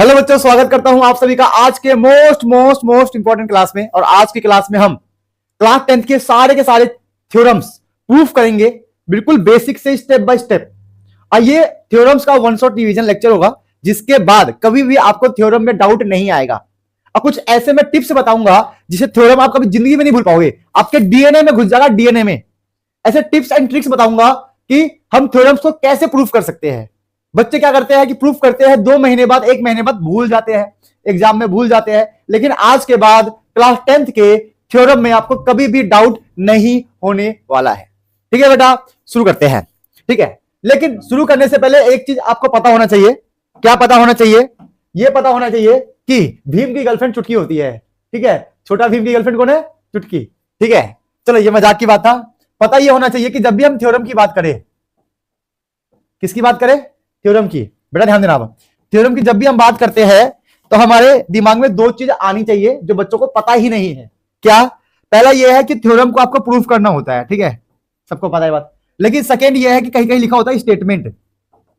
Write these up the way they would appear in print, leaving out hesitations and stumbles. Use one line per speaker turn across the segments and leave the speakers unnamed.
Hello बच्चों, स्वागत करता हूं आप सभी का आज के most most most important class में। और आज की क्लास में हम क्लास 10th के सारे थ्योरम्स प्रूफ करेंगे, बिल्कुल बेसिक से स्टेप बाय स्टेप। और ये थ्योरम्स का वन शॉट रिवीजन लेक्चर होगा, जिसके बाद कभी भी आपको थ्योरम में डाउट नहीं आएगा। और कुछ ऐसे मैं टिप्स बताऊंगा जिसे थ्योरम आप कभी जिंदगी में नहीं भूल पाओगे, आपके डीएनए में घुस जाएगा, डीएनए में। ऐसे टिप्स एंड ट्रिक्स बताऊंगा कि हम थ्योरम्स को कैसे प्रूफ कर सकते हैं। बच्चे क्या करते हैं कि प्रूफ करते हैं, 2 महीने बाद 1 महीने बाद भूल जाते हैं, एग्जाम में भूल जाते हैं। लेकिन आज के बाद क्लास 10th के थ्योरम में आपको कभी भी डाउट नहीं होने वाला है। ठीक है बेटा, शुरू करते हैं। ठीक है, लेकिन शुरू करने से पहले एक चीज आपको पता होना चाहिए। क्या पता होना चाहिए? यह पता होना चाहिए कि भीम की गर्लफ्रेंड चुटकी होती है। ठीक है, छोटा भीम की गर्लफ्रेंड कौन है? चुटकी। ठीक है, चलो ये मजाक की बात था। पता यह होना चाहिए कि जब भी हम थ्योरम की बात करें, किसकी बात करें? थ्योरम की। बेटा ध्यान देना, आप थ्योरम की जब भी हम बात करते हैं तो हमारे दिमाग में 2 चीज आनी चाहिए जो बच्चों को पता ही नहीं है। क्या? पहला यह है कि थ्योरम को आपको प्रूफ करना होता है, ठीक है, सबको पता है बात। लेकिन सेकंड यह है कि कहीं कहीं लिखा होता है स्टेटमेंट।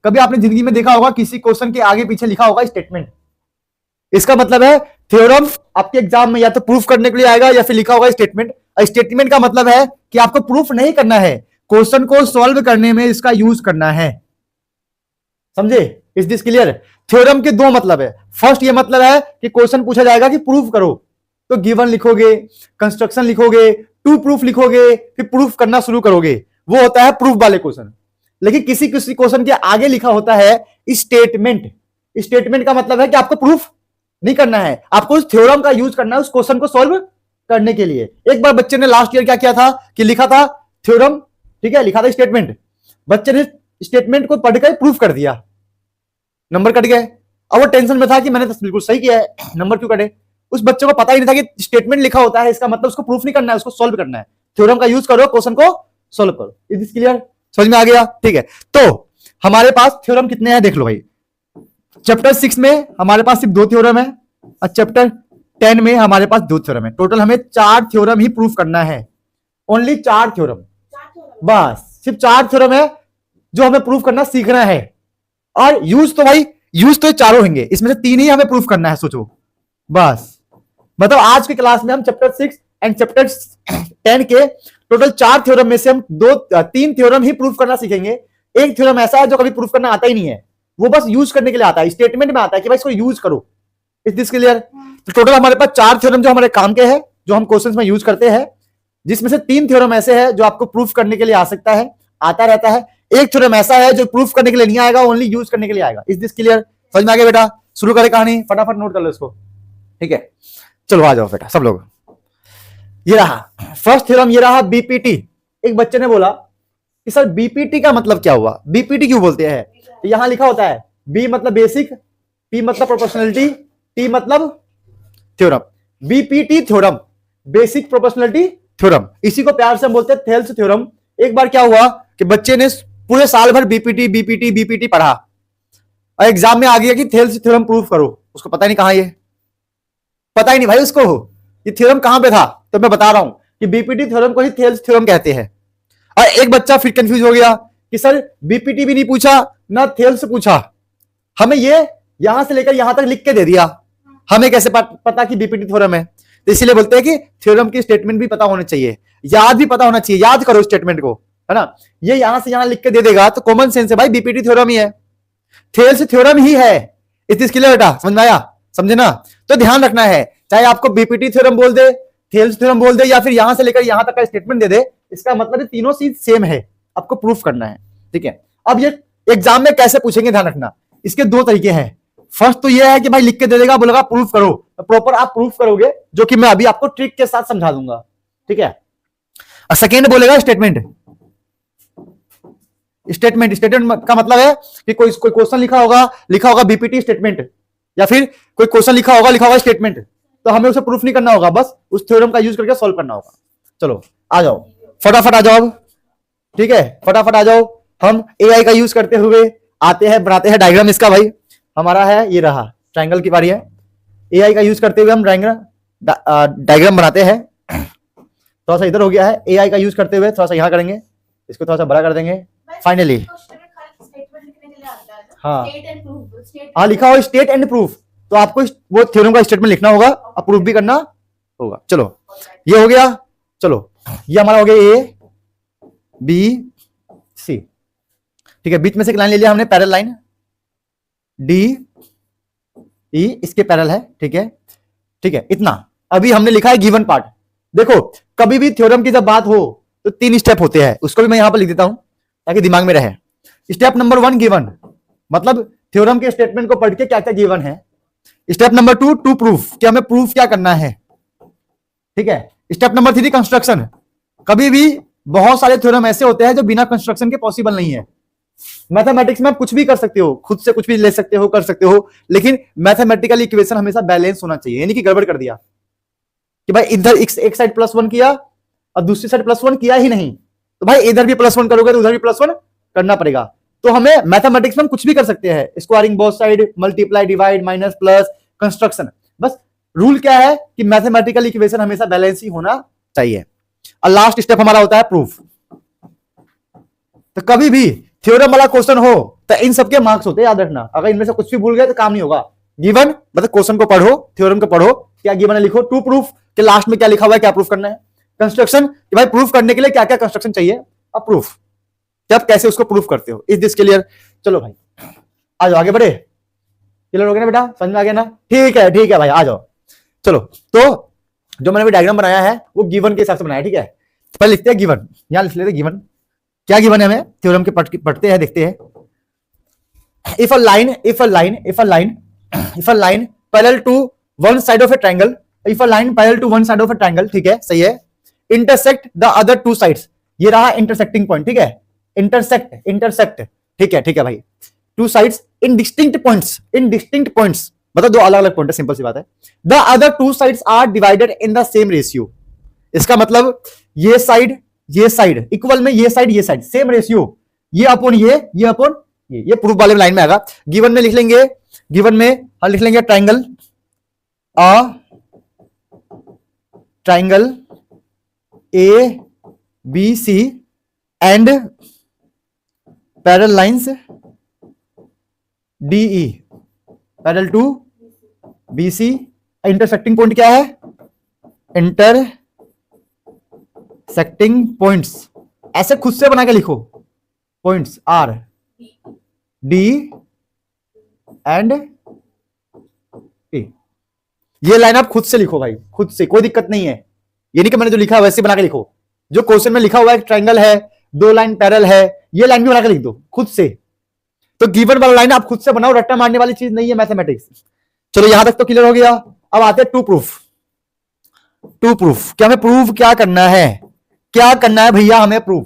कभी आपने जिंदगी में देखा होगा किसी क्वेश्चन के आगे पीछे लिखा होगा स्टेटमेंट। इसका मतलब है थ्योरम आपके एग्जाम में या तो प्रूफ करने के लिए आएगा या फिर लिखा होगा स्टेटमेंट। स्टेटमेंट का मतलब है कि आपको प्रूफ नहीं करना है, क्वेश्चन को सॉल्व करने में इसका यूज करना है। समझे? Is this clear? थ्योरम के 2 मतलब है। फर्स्ट ये मतलब है कि क्वेश्चन पूछा जाएगा कि प्रूफ करो, तो गिवन लिखोगे, कंस्ट्रक्शन लिखोगे, टू प्रूफ लिखोगे, फिर प्रूफ करना शुरू करोगे। वो होता है प्रूफ वाले क्वेश्चन। लेकिन किसी किसी क्वेश्चन के आगे लिखा होता है स्टेटमेंट। स्टेटमेंट का मतलब है कि आपको प्रूफ नहीं करना है, आपको उस थ्योरम का यूज करना है उस क्वेश्चन को सॉल्व करने के लिए। एक बार बच्चे ने लास्ट ईयर क्या किया था कि लिखा था थ्योरम, ठीक है, लिखा था स्टेटमेंट। बच्चे ने स्टेटमेंट को पढ़कर प्रूफ कर दिया, नंबर कट गए। अब वो टेंशन में था कि मैंने तो बिल्कुल सही किया है, नंबर क्यों कटे? उस बच्चे को पता ही नहीं था कि स्टेटमेंट लिखा होता है, इसका मतलब उसको प्रूफ नहीं करना है, उसको सॉल्व करना है। थ्योरम का यूज करो, क्वेश्चन को सॉल्व करो। Is this clear? समझ में आ गया? ठीक है, तो हमारे पास थ्योरम कितने हैं देख लो भाई। चैप्टर 6 में हमारे पास सिर्फ 2 थ्योरम है और चैप्टर 10 में हमारे पास 2 थ्योरम है। टोटल हमें 4 थ्योरम ही प्रूफ करना है। ओनली 4 थ्योरम, बस सिर्फ 4 थ्योरम है जो हमें प्रूफ करना सीखना है। और यूज तो भाई, यूज तो 4 होंगे, इसमें से 3 ही हमें प्रूफ करना है। सोचो बस, मतलब आज की क्लास में हम चैप्टर 6 एंड चैप्टर 10 के टोटल 4 थ्योरम में से हम 3 थ्योरम ही प्रूफ करना सीखेंगे। एक थ्योरम ऐसा है जो कभी प्रूफ करना आता ही नहीं है, वो बस यूज करने के लिए आता है, स्टेटमेंट में आता है कि भाई इसको यूज करो। Is this clear? तो टोटल हमारे पास 4 थ्योरम जो हमारे काम के हैं, जो हम क्वेश्चंस में यूज करते हैं, जिसमें से 3 थ्योरम ऐसे हैं जो आपको प्रूफ करने के लिए आ सकता है, आता रहता है। एक थ्योरम ऐसा है जो प्रूफ करने के लिए नहीं आएगा, ओनली यूज करने के लिए आएगा। Is this clear? समझ में आ गया बेटा? शुरू करें कहानी, फटाफट नोट कर लो इसको। ठीक है, चलो आ जाओ बेटा सब लोग। ये रहा फर्स्ट थ्योरम, ये रहा बीपीटी। एक बच्चे ने बोला कि सर बीपीटी का मतलब क्या हुआ, बीपीटी क्यों बोलते हैं? तो यहां लिखा होता है बी मतलब बेसिक, पी मतलब प्रोपोर्शनलिटी, टी मतलब theorem. BPT theorem, basic proportionality theorem, इसी को प्यार से हम बोलते हैं थेल्स थ्योरम। एक बार क्या हुआ कि बच्चे ने पूरे साल भर बीपीटी बीपीटी बीपीटी पढ़ा और एग्जाम में आ गया कि थेल्स थ्योरम प्रूफ करो। उसको पता ही नहीं कहां, ये पता ही नहीं भाई उसको ये थ्योरम कहां पे था। तो मैं बता रहा हूं कि बीपीटी थ्योरम को ही थेल्स थ्योरम कहते हैं। और एक बच्चा फिर कंफ्यूज हो गया कि सर बीपीटी भी नहीं पूछा ना थेल्स पूछा, हमें ये यहां से लेकर यहां तक लिख के दे दिया, हमें कैसे पता कि बीपीटी थ्योरम है? तो इसीलिए बोलते हैं कि थ्योरम की स्टेटमेंट भी पता होना चाहिए, याद भी पता होना चाहिए। याद करो स्टेटमेंट को, है ना? ये यहां से यहां लिख के दे देगा तो कॉमन सेंस है भाई, बीपीटी थ्योरम ही है, थेल्स थ्योरम ही है। इट इज क्लियर बेटा? समझ में आया? समझे ना? तो ध्यान रखना है, चाहे आपको बीपीटी थ्योरम बोल दे, थेल्स थ्योरम बोल दे, या फिर यहां से लेकर यहां तक का स्टेटमेंट दे दे, इसका मतलब तीनों चीज सेम है, आपको प्रूफ करना है। ठीक है, अब ये एग्जाम में कैसे पूछेंगे ध्यान रखना। इसके 2 तरीके हैं। फर्स्ट तो ये है कि भाई लिख के दे देगा, बोलेगा प्रूफ करो, तो प्रॉपर आप प्रूफ करोगे, जो कि मैं अभी आपको ट्रिक के साथ समझा दूंगा। ठीक है, और सेकेंड बोलेगा स्टेटमेंट। स्टेटमेंट, स्टेटमेंट का मतलब है कि कोई क्वेश्चन लिखा होगा बीपीटी स्टेटमेंट, या फिर कोई क्वेश्चन लिखा होगा स्टेटमेंट, तो हमें उसे प्रूफ नहीं करना होगा, बस उस थ्योरम का यूज करके सॉल्व करना होगा। चलो आ जाओ, फटाफट आ जाओ। ठीक है, फटाफट आ जाओ। हम एआई का यूज करते हुए आते हैं, बनाते हैं डायग्राम। इसका भाई हमारा है, ये रहा ट्रायंगल की बारी है। एआई का यूज करते हुए हम डायग्राम बनाते हैं। थोड़ा सा इधर हो गया है, एआई का यूज करते हुए थोड़ा सा यहां करेंगे, इसको थोड़ा सा बड़ा कर देंगे फाइनली। हाँ हाँ, लिखा हो स्टेट एंड प्रूफ, तो आपको वो थ्योरम का स्टेटमेंट लिखना होगा, अप्रूव भी करना होगा। चलो ये हो गया। चलो ये हमारा हो गया ए बी सी, ठीक है। बीच में से एक लाइन ले लिया हमने, पैरेलल लाइन डी ई, इसके पैरेलल है, ठीक है, ठीक है। इतना अभी हमने लिखा है गिवन पार्ट। देखो कभी भी थ्योरम की जब बात हो तो 3 स्टेप होते हैं, उसको भी मैं यहां पर लिख देता हूं ताकि दिमाग में रहे। स्टेप नंबर 1 गिवन, मतलब थ्योरम के स्टेटमेंट को पढ़ के क्या क्या गिवन है। स्टेप नंबर 2 टू प्रूफ, कि हमें प्रूफ क्या करना है, ठीक है। Step number 3 construction. कभी भी बहुत सारे थ्योरम ऐसे होते हैं जो बिना कंस्ट्रक्शन के पॉसिबल नहीं है। मैथमेटिक्स में आप कुछ भी कर सकते हो, खुद से कुछ भी ले सकते हो, कर सकते हो, लेकिन मैथमेटिकल इक्वेशन हमेशा बैलेंस होना चाहिए। यानी कि गड़बड़ कर दिया कि भाई इधर एक साइड +1 किया और दूसरी साइड +1 किया ही नहीं, तो भाई इधर भी +1 करोगे तो उधर भी +1 करना पड़ेगा। तो हमें मैथमेटिक्स में हम कुछ भी कर सकते हैं, squaring both side, multiply, divide, minus, plus, construction. बस रूल क्या है कि मैथमेटिकल इक्वेशन हमेशा बैलेंस ही होना चाहिए। और लास्ट स्टेप हमारा होता है प्रूफ। तो कभी भी थ्योरम वाला क्वेश्चन हो तो इन सबके मार्क्स होते हैं, याद रखना। अगर इनमें से कुछ भी भूल गए तो काम नहीं होगा। गिवन मतलब क्वेश्चन को पढ़ो, थ्योरम को पढ़ो, क्या गिवन है लिखो, टू प्रूफ के लास्ट में क्या लिखा हुआ है, क्या प्रूफ करना है, कंस्ट्रक्शन कि भाई प्रूफ करने के लिए क्या क्या कंस्ट्रक्शन चाहिए, अब प्रूफ कि आप कैसे उसको प्रूफ करते हो। Is this clear? चलो भाई आ जाओ, आगे बढ़े। क्लियर हो गया ना बेटा, समझ में आ गया ना? ठीक है भाई, आ जाओ। चलो तो जो मैंने डायग्राम बनाया है वो गिवन के हिसाब से बनाया, ठीक है। पहले लिखते हैं गिवन, यहां लिख लेते गिवन। क्या गिवन है हमें, थ्योरम के पढ़ते हैं, देखते हैं। If a line parallel to one side of a triangle, if a line parallel to one side of a triangle, ठीक है, सही है, intersect the other two sides, ये रहा इंटरसेक्टिंग पॉइंट, ठीक है, इंटरसेक्ट, ठीक है भाई, two sides in distinct points, मतलब दो अलग अलग पॉइंट है, सिंपल सी बात है। The other two sides are divided in the same ratio, इसका मतलब ये साइड इक्वल में ये साइड सेम रेशियो, ये अपॉन ये अपॉन ये प्रूफ वाले लाइन में आएगा। गिवन में लिख लेंगे, गिवन में हम लिख लेंगे triangle A B C and parallel lines D E parallel to B C. Intersecting point क्या है, इंटरसेक्टिंग पॉइंट्स, ऐसे खुद से बना के लिखो, पॉइंट्स आर डी एंड ए। ये लाइन आप खुद से लिखो भाई, खुद से, कोई दिक्कत नहीं है। ये नहीं कि मैंने जो लिखा है वैसे बना के लिखो। जो क्वेश्चन में लिखा हुआ है ट्रायंगल है, दो लाइन पैरेलल है, ये लाइन भी बना के लिख दो खुद से। तो गिवन वाला लाइन आप खुद से बनाओ, रट्टा मारने वाली चीज नहीं है मैथमेटिक्स। चलो यहां तक तो क्लियर हो गया। अब आते हैं टू प्रूफ। क्या हमें प्रूफ क्या करना है भैया, हमें प्रूफ।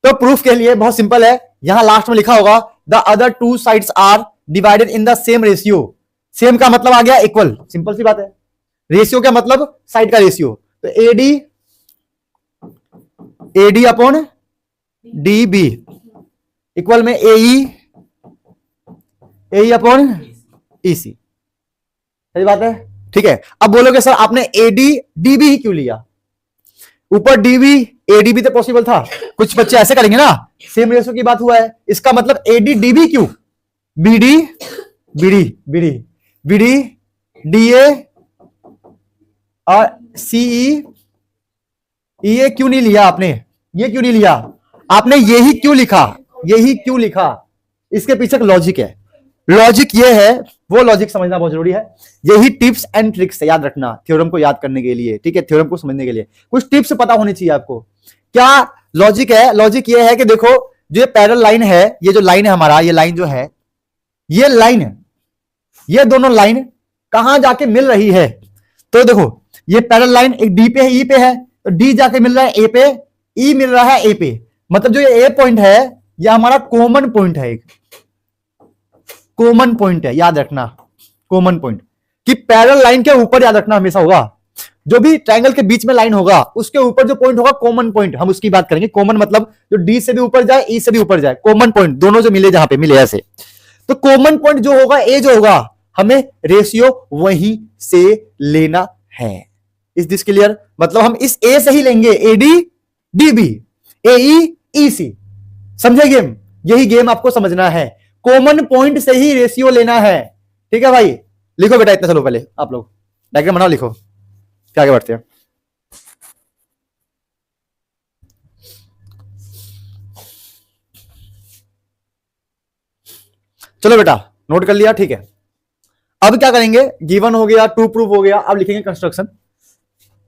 तो प्रूफ के लिए बहुत सिंपल है, यहां लास्ट में लिखा होगा the other two sides are divided in the same ratio. Same का मतलब आ गया इक्वल, सिंपल सी बात है। रेशियो का मतलब साइड का रेशियो, तो AD upon D B equal में ए अपॉन ई सी। सही बात है, ठीक है। अब बोलोगे सर आपने एडी डीबी ही क्यों लिया, ऊपर डीबी एडीबी तो पॉसिबल था, कुछ बच्चे ऐसे करेंगे ना, सेम रेशियो की बात हुआ है, इसका मतलब एडी डीबी क्यों, बीडी डीए और सीई ये क्यों नहीं लिया आपने, ये क्यों नहीं लिया आपने, यही क्यों लिखा, इसके पीछे लॉजिक है। लॉजिक ये है, वो लॉजिक समझना बहुत जरूरी है। यही टिप्स एंड ट्रिक्स है, याद रखना, थ्योरम को याद करने के लिए, ठीक है, थ्योरम को समझने के लिए कुछ टिप्स पता होनी चाहिए आपको। क्या लॉजिक है, लॉजिक ये है कि देखो जो ये पैरेलल लाइन है, ये जो लाइन है हमारा, ये लाइन जो है, ये लाइन, ये दोनों लाइन कहां जाके मिल रही है, तो देखो ये पैरेलल लाइन एक डी पे है, ई पे है, तो डी जाके मिल रहा है ए पे, ई मिल रहा है ए पे, मतलब जो ये ए पॉइंट है ये हमारा कॉमन पॉइंट है, एक कॉमन पॉइंट है, याद रखना कॉमन पॉइंट, कि पैरेलल लाइन के ऊपर याद रखना हमेशा होगा, जो भी ट्रायंगल के बीच में लाइन होगा उसके ऊपर जो पॉइंट होगा कॉमन पॉइंट, हम उसकी बात करेंगे। कॉमन मतलब जो डी से भी ऊपर जाए, ई से भी ऊपर जाए, कॉमन पॉइंट दोनों जो मिले, जहां पे मिले ऐसे, तो कॉमन पॉइंट जो होगा, ए जो होगा, हमें रेशियो वहीं से लेना है। Is this clear? मतलब हम इस ए से ही लेंगे, एडी डीबी, एई ईसी, समझे गेम? यही गेम आपको समझना है, कॉमन पॉइंट से ही रेशियो लेना है, ठीक है भाई। लिखो बेटा इतना, चलो पहले आप लोग डायग्राम बनाओ, लिखो, क्या आगे बढ़ते हैं। चलो बेटा नोट कर लिया, ठीक है। अब क्या करेंगे, गिवन हो गया, टू प्रूफ हो गया, अब लिखेंगे कंस्ट्रक्शन।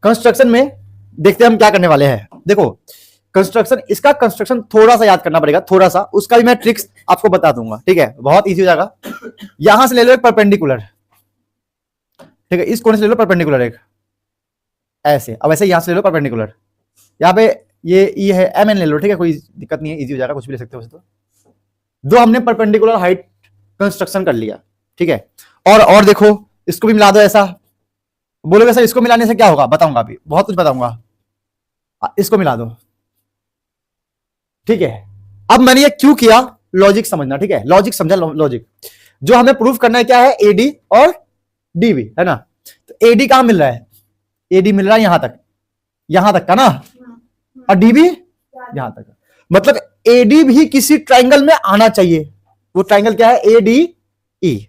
कंस्ट्रक्शन में देखते हैं हम क्या करने वाले हैं। देखो कंस्ट्रक्शन, इसका कंस्ट्रक्शन थोड़ा सा याद करना पड़ेगा, थोड़ा सा, उसका भी मैं ट्रिक्स आपको बता दूंगा, ठीक है, बहुत इजी हो जाएगा। यहां से ले लो एक परपेंडिकुलर, ठीक है, इस कोने से ले लो परपेंडिकुलर एक, ऐसे, अब ऐसे यहां से ले लो परपेंडिकुलर, यहाँ पे ये ई है, एम एन ले लो, ठीक है, कोई दिक्कत नहीं है, इजी हो जाएगा, कुछ भी ले सकते हो वैसे तो। दो हमने परपेंडिकुलर हाइट कंस्ट्रक्शन कर लिया, ठीक है। और देखो इसको भी मिला दो, ऐसा बोलोगे सर इसको मिलाने से क्या होगा, बताऊंगा अभी, बहुत कुछ बताऊंगा, इसको मिला दो, ठीक है। अब मैंने ये क्यों किया, लॉजिक समझना, ठीक है, लॉजिक समझा, लॉजिक जो हमें प्रूफ करना है क्या है, एडी और डीबी, है ना। तो एडी कहां मिल रहा है, एडी मिल रहा है यहां तक का ना, और डीबी यहां तक, मतलब एडी भी किसी ट्राइंगल में आना चाहिए। वो ट्राइंगल क्या है, ए डी ई,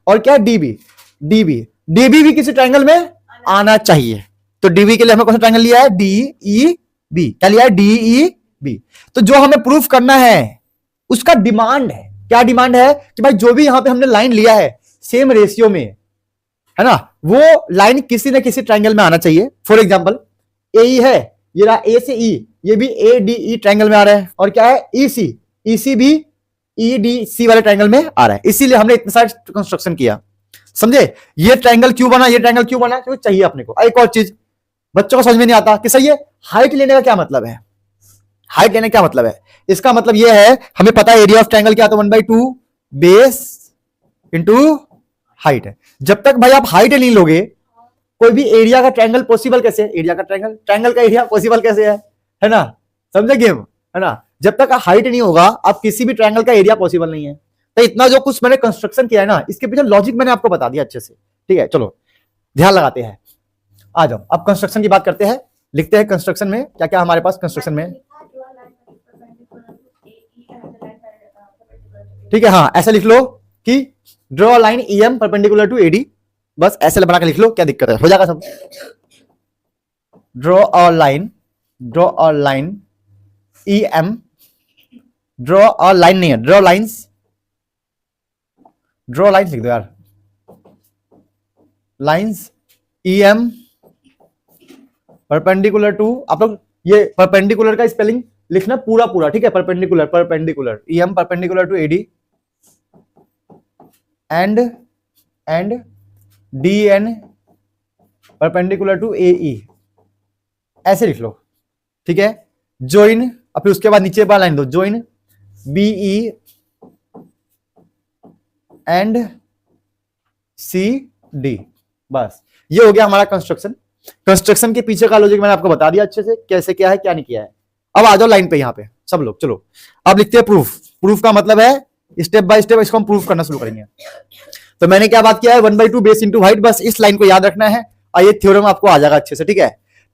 और क्या है डीबी, डीबी भी किसी ट्राइंगल में आना चाहिए। तो डीबी के लिए हमने कौन सा ट्राइंगल लिया है, डी ई बी, क्या लिया है, डी ई बी। तो जो हमें प्रूफ करना है उसका डिमांड है, क्या डिमांड है कि भाई जो भी यहां पे हमने लाइन लिया है सेम रेशियो में, है ना, वो लाइन किसी न किसी ट्राइंगल में आना चाहिए। फॉर एग्जाम्पल ए है, ये रहा ए से ई, ये भी ए डी ई ट्राइंगल में आ रहा है, और क्या है ई सी भी ई डी सी वाले ट्राइंगल में आ रहा है, इसीलिए हमने इतना सारा कंस्ट्रक्शन किया, समझे। ये ट्राइंगल क्यों बना, ये ट्राइंगल क्यों बना, क्योंकि चाहिए अपने को। एक और चीज बच्चों को समझ में नहीं आता कि सही है, हाइट लेने का क्या मतलब है, हाइट लेने का क्या मतलब है, इसका मतलब ये है, हमें पता है एरिया ऑफ ट्राइंगल क्या, तो 1/2 बेस इंटू हाइट है। जब तक भाई आप हाइट नहीं लोगे, कोई भी एरिया का ट्रायंगल पॉसिबल कैसे है, एरिया का ट्रायंगल का एरिया पॉसिबल कैसे है ना, समझे गेम, है ना। जब तक हाइट नहीं होगा, आप किसी भी ट्रायंगल का एरिया पॉसिबल नहीं है। तो इतना जो कुछ मैंने कंस्ट्रक्शन किया है ना, इसके पीछे लॉजिक मैंने आपको बता दिया अच्छे से, ठीक है। चलो ध्यान लगाते हैं, आ जाओ अब कंस्ट्रक्शन की बात करते हैं, लिखते हैं कंस्ट्रक्शन में क्या क्या हमारे पास कंस्ट्रक्शन में, ठीक है। हाँ ऐसा लिख लो कि draw line E M perpendicular to AD, बस ऐसे बना के लिख लो, क्या दिक्कत है, हो जाएगा सब। Draw a line E M, draw a line नहीं है, ड्रॉ लाइंस लिख दो यार, lines E M perpendicular to, आप लोग ये परपेंडिकुलर का स्पेलिंग लिखना पूरा, ठीक है, perpendicular E M perpendicular to AD and D N perpendicular to A E, ऐसे लिख लो, ठीक है। ज्वाइन, और फिर उसके बाद नीचे बार लाइन दो, join B E and C D, बस ये हो गया हमारा कंस्ट्रक्शन। कंस्ट्रक्शन के पीछे का लॉजिक मैंने आपको बता दिया अच्छे से, कैसे क्या है क्या नहीं किया है। अब आ जाओ लाइन पे, यहां पे सब लोग, चलो अब लिखते हैं प्रूफ का मतलब है स्टेप बाय स्टेप इसको हम प्रूफ करना शुरू करेंगे। तो मैंने क्या बात किया है, 1/2 बेस इंटू हाइट, बस इस लाइन को याद रखना है, और ये थ्योरम आपको आ जाएगा अच्छे से, ठीक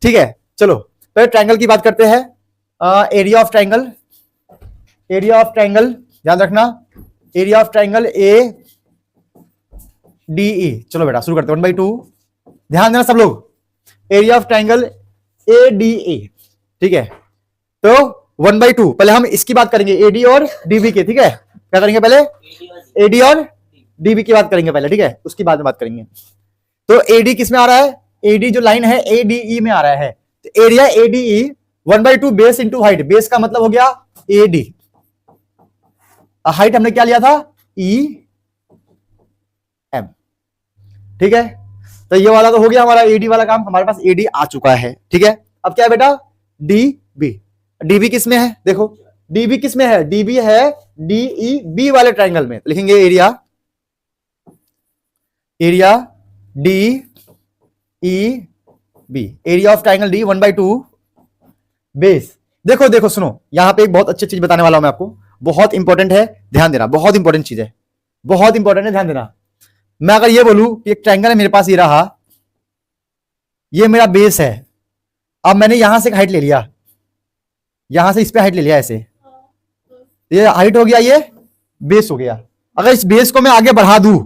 है। चलो पहले ट्रायंगल की बात करते हैं, एरिया ऑफ ट्रायंगल याद रखना, area of triangle A D ई। चलो बेटा शुरू करते हैं, 1/2, ध्यान देना सब लोग, area of triangle A D A, ठीक है। तो 1/2 पहले हम इसकी बात करेंगे, एडी और डीबी के, ठीक है। क्या करेंगे पहले, एडी और डीबी की बात करेंगे पहले, ठीक है, उसकी बाद में बात करेंगे। तो एडी किस में आ रहा है, एडी जो लाइन है एडीई में आ रहा है, तो area ADE 1/2 base into height, base का मतलब हो गया एडी, हाइट हमने क्या लिया था, ई एम, ठीक है। तो ये वाला तो हो गया हमारा एडी वाला काम, हमारे पास एडी आ चुका है, ठीक है। अब क्या है बेटा, डीबी, डीबी किस में है, देखो डीबी किस में है, डीबी है डीई बी वाले ट्रायंगल में, लिखेंगे area D E B, area of triangle D 1/2 base. देखो सुनो, यहां पे एक बहुत अच्छी चीज बताने वाला हूं मैं आपको, बहुत इंपॉर्टेंट है, ध्यान देना, बहुत इंपॉर्टेंट चीज है, बहुत इंपॉर्टेंट है, ध्यान देना। मैं अगर ये बोलूं कि एक ट्रायंगल है मेरे पास, ये रहा, ये मेरा बेस है, अब मैंने यहां से हाइट ले लिया, यहां से इस पे हाइट ले लिया, ऐसे ये हाइट हो गया, ये बेस हो गया। अगर इस बेस को मैं आगे बढ़ा दूं,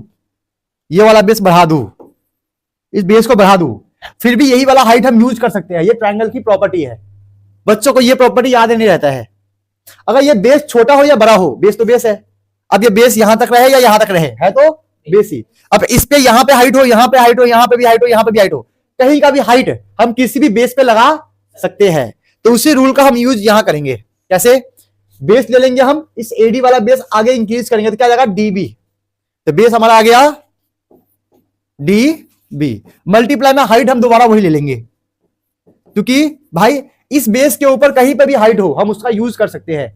ये वाला बेस बढ़ा दूं, इस बेस को बढ़ा दूं, फिर भी यही वाला हाइट हम यूज कर सकते हैं। ये ट्रायंगल की प्रॉपर्टी है, बच्चों को ये प्रॉपर्टी याद नहीं रहता है। अगर ये बेस छोटा हो या बड़ा हो, बेस तो बेस है, अब ये बेस यहां तक रहे या यहां तक रहे, है तो बेस ही। अब इस पे यहां पे हाइट हो, यहां पे हाइट हो, यहां पे भी हाइट हो, यहां पे भी हाइट हो, कहीं का भी हाइट हम किसी भी बेस पे लगा सकते हैं। तो उसी रूल का हम यूज यहां करेंगे। कैसे? बेस ले लेंगे हम, इस एडी वाला बेस आगे इंक्रीज करेंगे तो क्या जाएगा, डीबी। तो बेस हमारा आ गया डी बी, मल्टीप्लाई में हाइट हम दोबारा वही ले लेंगे, क्योंकि भाई इस बेस के ऊपर कहीं पे भी हाइट हो हम उसका यूज कर सकते हैं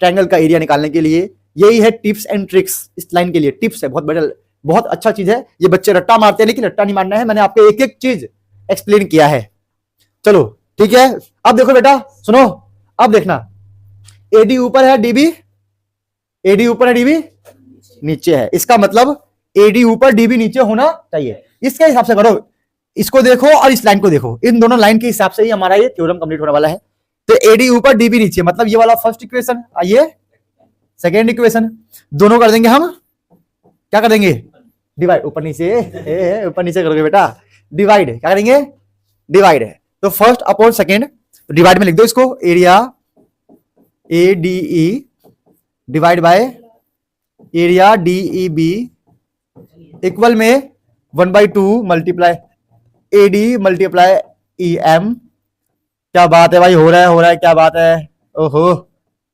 ट्रायंगल का एरिया निकालने के लिए। यही है टिप्स एंड ट्रिक्स, इस लाइन के लिए टिप्स है, बहुत बड़ा बहुत अच्छा चीज है। ये बच्चे रट्टा मारते हैं, लेकिन रट्टा नहीं मारना है, मैंने आपको एक एक चीज एक्सप्लेन किया है। चलो ठीक है, अब देखो बेटा सुनो, अब देखना, एडी ऊपर है, डीबी, एडी ऊपर है, डीबी नीचे है, इसका मतलब एडी ऊपर डीबी नीचे होना चाहिए। इसके हिसाब से करो, इसको देखो और इस लाइन को देखो, इन दोनों लाइन के हिसाब से ही हमारा ये थ्योरम कंप्लीट होने वाला है। तो एडी ऊपर डीबी नीचे, मतलब ये वाला फर्स्ट इक्वेशन, ये सेकेंड इक्वेशन, दोनों कर देंगे हम, क्या कर देंगे, डिवाइड, ऊपर नीचे, ऊपर नीचे करोगे बेटा, डिवाइड, क्या करेंगे, डिवाइड है। तो फर्स्ट अपॉन सेकेंड, तो डिवाइड में लिख दो इसको, area A D E divide by area D E B equal में 1/2 multiply A D multiply E M. क्या बात है भाई, हो रहा है, हो रहा है, क्या बात है, ओहो,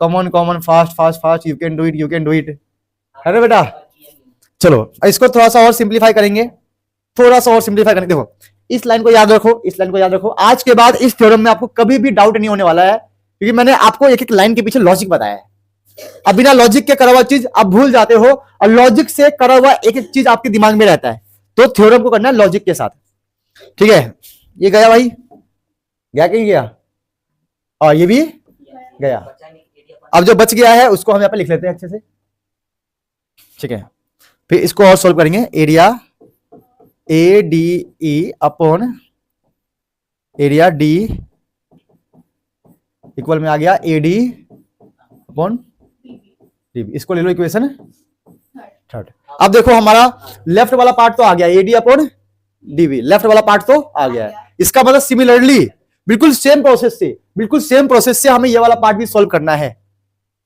common common, fast fast fast, you can do it, you can do it, है ना बेटा। चलो इसको थोड़ा सा और सिंप्लीफाई करेंगे, थोड़ा सा और सिंप्लीफाई करेंगे। देखो इस लाइन को याद रखो, इस लाइन को याद रखो, आज के बाद इस थ्योरम में आपको कभी भी डाउट नहीं होने वाला है, क्योंकि मैंने आपको एक एक लाइन के पीछे लॉजिक बताया है। अब बिना लॉजिक के करा हुआ चीज आप भूल जाते हो, और लॉजिक से करा हुआ एक एक चीज आपके दिमाग में रहता है, तो थ्योरम को करना है लॉजिक के साथ, ठीक है। ये गया भाई, गया कि नहीं गया, और ये भी गया। अब जो बच गया है उसको हम यहाँ पे लिख लेते हैं अच्छे से, ठीक है। फिर इसको और सोल्व करेंगे, area A D E upon area D equal में आ गया ए डी अपॉन डीबी, इसको ले लो इक्वेशन थर्ड। अब देखो हमारा लेफ्ट वाला पार्ट तो आ गया, एडी अपॉन डीबी, लेफ्ट वाला पार्ट तो आ गया है। इसका मतलब सिमिलरली बिल्कुल सेम प्रोसेस से, बिल्कुल सेम प्रोसेस से हमें ये वाला पार्ट भी सॉल्व करना है,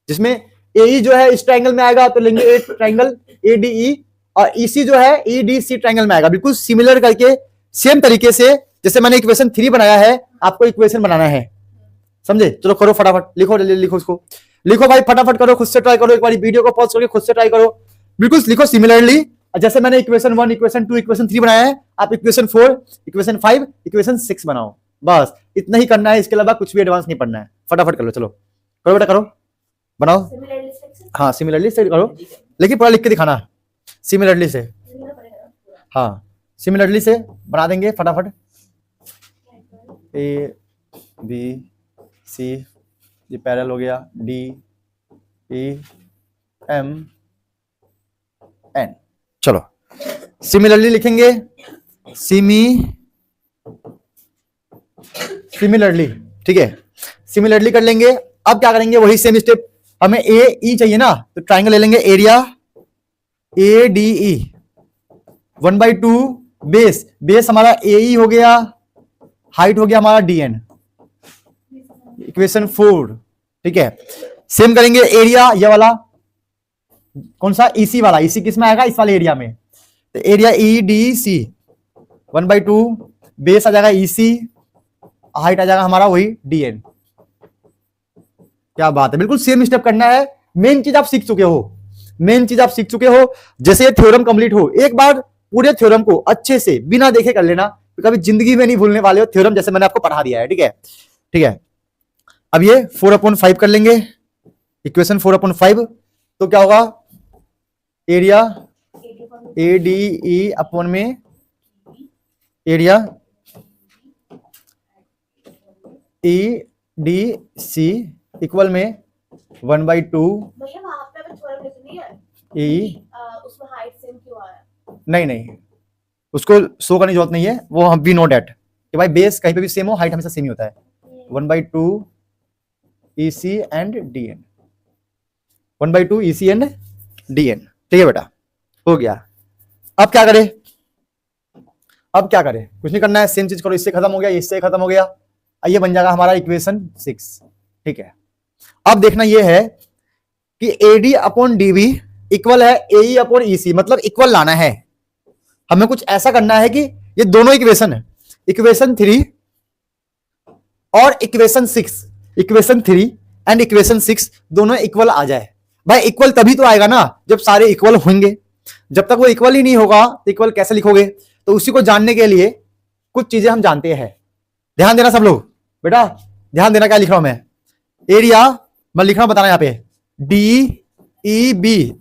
जिसमें ए जो है इस ट्रायंगल में आएगा तो लेंगे ए ट्रायंगल एडीई, और ईसी जो है ईडीसी ट्रायंगल में आएगा, बिल्कुल सिमिलर करके सेम तरीके से जैसे मैंने इक्वेशन 3 बनाया है, आपको इक्वेशन बनाना है, समझे। चलो करो फटाफट, लिखो लिखो इसको, लिखो भाई फटाफट करो, खुद से ट्राई करो, एक बार वीडियो को पॉज करके खुद से ट्राई करो, बिल्कुल लिखो सिमिलरली। जैसे मैंने इक्वेशन 1, इक्वेशन 2, इक्वेशन 3 बनाया है, आप इक्वेशन 4, इक्वेशन 5, इक्वेशन 6 बनाओ, बस इतना ही करना है, इसके अलावा कुछ भी एडवांस नहीं पढ़ना है। फटाफट कर लो, चलो करो बेटा, करो, बनाओ। हाँ सिमिलरली से करो, लेकिन पूरा लिख के दिखाना, सिमिलरली से, हाँ सिमिलरली से बना देंगे फटाफट। ए बी सी, ये पैरेलल हो गया, डी ई एम एन, चलो सिमिलरली लिखेंगे, सिमिलरली, ठीक है, सिमिलरली कर लेंगे। अब क्या करेंगे, वही सेम स्टेप, हमें ए ई चाहिए ना, तो ट्राइंगल ले लेंगे, area A D E 1/2 base, base हमारा ए ई हो गया, हाइट हो गया हमारा डी एन, इक्वेशन 4, ठीक है। सेम करेंगे एरिया, ये वाला कौन सा, ईसी वाला, ईसी किस में आएगा, इस वाले एरिया में, तो area E D C 1/2 base आ जाएगा ईसी, हाइट आ जाएगा हमारा वही डी एन। क्या बात है, बिल्कुल सेम स्टेप करना है। मेन चीज आप सीख चुके हो, मेन चीज आप सीख चुके हो। जैसे ये थ्योरम कंप्लीट हो, एक बार पूरे थ्योरम को अच्छे से बिना देखे कर लेना, तो कभी जिंदगी में नहीं भूलने वाले हो थ्योरम, जैसे मैंने आपको पढ़ा दिया है, ठीक है, ठीक है। अब ये 4/5 कर लेंगे, इक्वेशन 4/5, तो क्या होगा, area A D E upon में area E D C equal में 1/2 ई, नहीं नहीं उसको शो करने की जरूरत नहीं है, वो हम वी नो डेट कि भाई बेस कहीं पे भी सेम हो, हाइट हमेशा सेम ही होता है, 1/2 E C and D N, 1/2 E C and D N, ठीक है बेटा, हो गया। अब क्या करें, अब क्या करें, कुछ नहीं करना है, सेम चीज करो, इससे खत्म हो गया, इससे खत्म हो गया, ये बन जाएगा हमारा इक्वेशन 6। ठीक है, अब देखना ये है कि एडी अपॉन डीबी इक्वल है एई अपॉन ईसी, मतलब इक्वल लाना है। हमें कुछ ऐसा करना है कि ये दोनों इक्वेशन है, इक्वेशन 3 और इक्वेशन 6, इक्वेशन 3 एंड इक्वेशन 6 दोनों इक्वल आ जाए। भाई इक्वल तभी तो आएगा ना जब सारे इक्वल होंगे, जब तक वो इक्वल ही नहीं होगा तो इक्वल कैसे लिखोगे? तो उसी को जानने के लिए कुछ चीजें हम जानते हैं, ध्यान देना सब लोग, बेटा ध्यान देना। क्या लिख रहा हूं मैं? एरिया मैं लिख रहा हूं, बताना यहां पे डी ई बी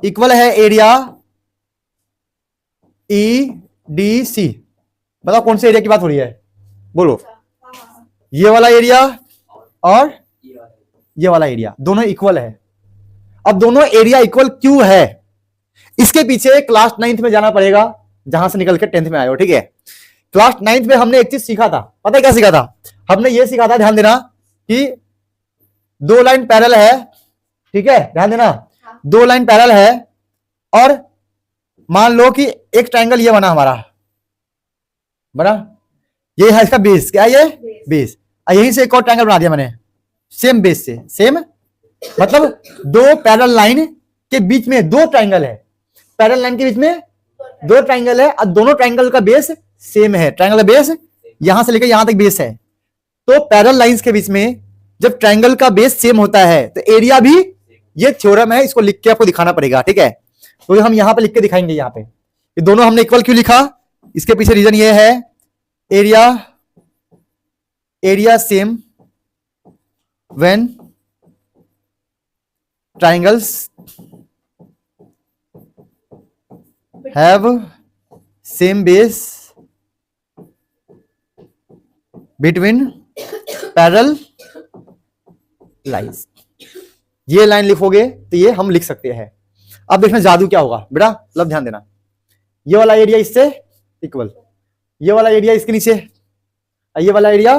इक्वल है एरिया ई डी सी। बताओ कौन से एरिया की बात हो रही है, बोलो। ये वाला एरिया और ये वाला एरिया दोनों इक्वल है। अब दोनों एरिया इक्वल क्यों है, इसके पीछे क्लास 9th में जाना पड़ेगा, जहां से निकल के 10th में आए हो। ठीक है, क्लास 9th में हमने एक चीज सीखा था, पता है क्या सीखा था? हमने ये सीखा था, ध्यान देना, कि दो लाइन पैरेलल है। ठीक है, ध्यान देना, दो लाइन पैरेलल है और मान लो कि एक ट्रायंगल ये बना हमारा, बना, ये है इसका बेस, क्या है ये बेस, यहीं से एक और ट्रायंगल बना दिया मैंने सेम बेस से, सेम मतलब दो पैरेलल लाइन के बीच में दो ट्रायंगल है, पैरेलल लाइन के बीच में दो ट्रायंगल है और दोनों ट्रायंगल का बेस सेम है, ट्रायंगल का बेस यहां से लेकर यहां तक बेस है। तो पैरेलल लाइंस के बीच में जब ट्रायंगल का बेस सेम होता है तो एरिया भी, ये थ्योरम है, इसको लिख के आपको दिखाना पड़ेगा। ठीक है, तो हम यहां पे लिख के दिखाएंगे, यहां पे ये दोनों हमने इक्वल क्यों लिखा, इसके पीछे रीजन ये है, area same when triangles have same base between parallel lines। ये लाइन लिखोगे तो ये हम लिख सकते हैं। अब देखना जादू क्या होगा बेटा, मतलब ध्यान देना, ये वाला एरिया इससे इक्वल, ये वाला एरिया इसके नीचे, ये वाला एरिया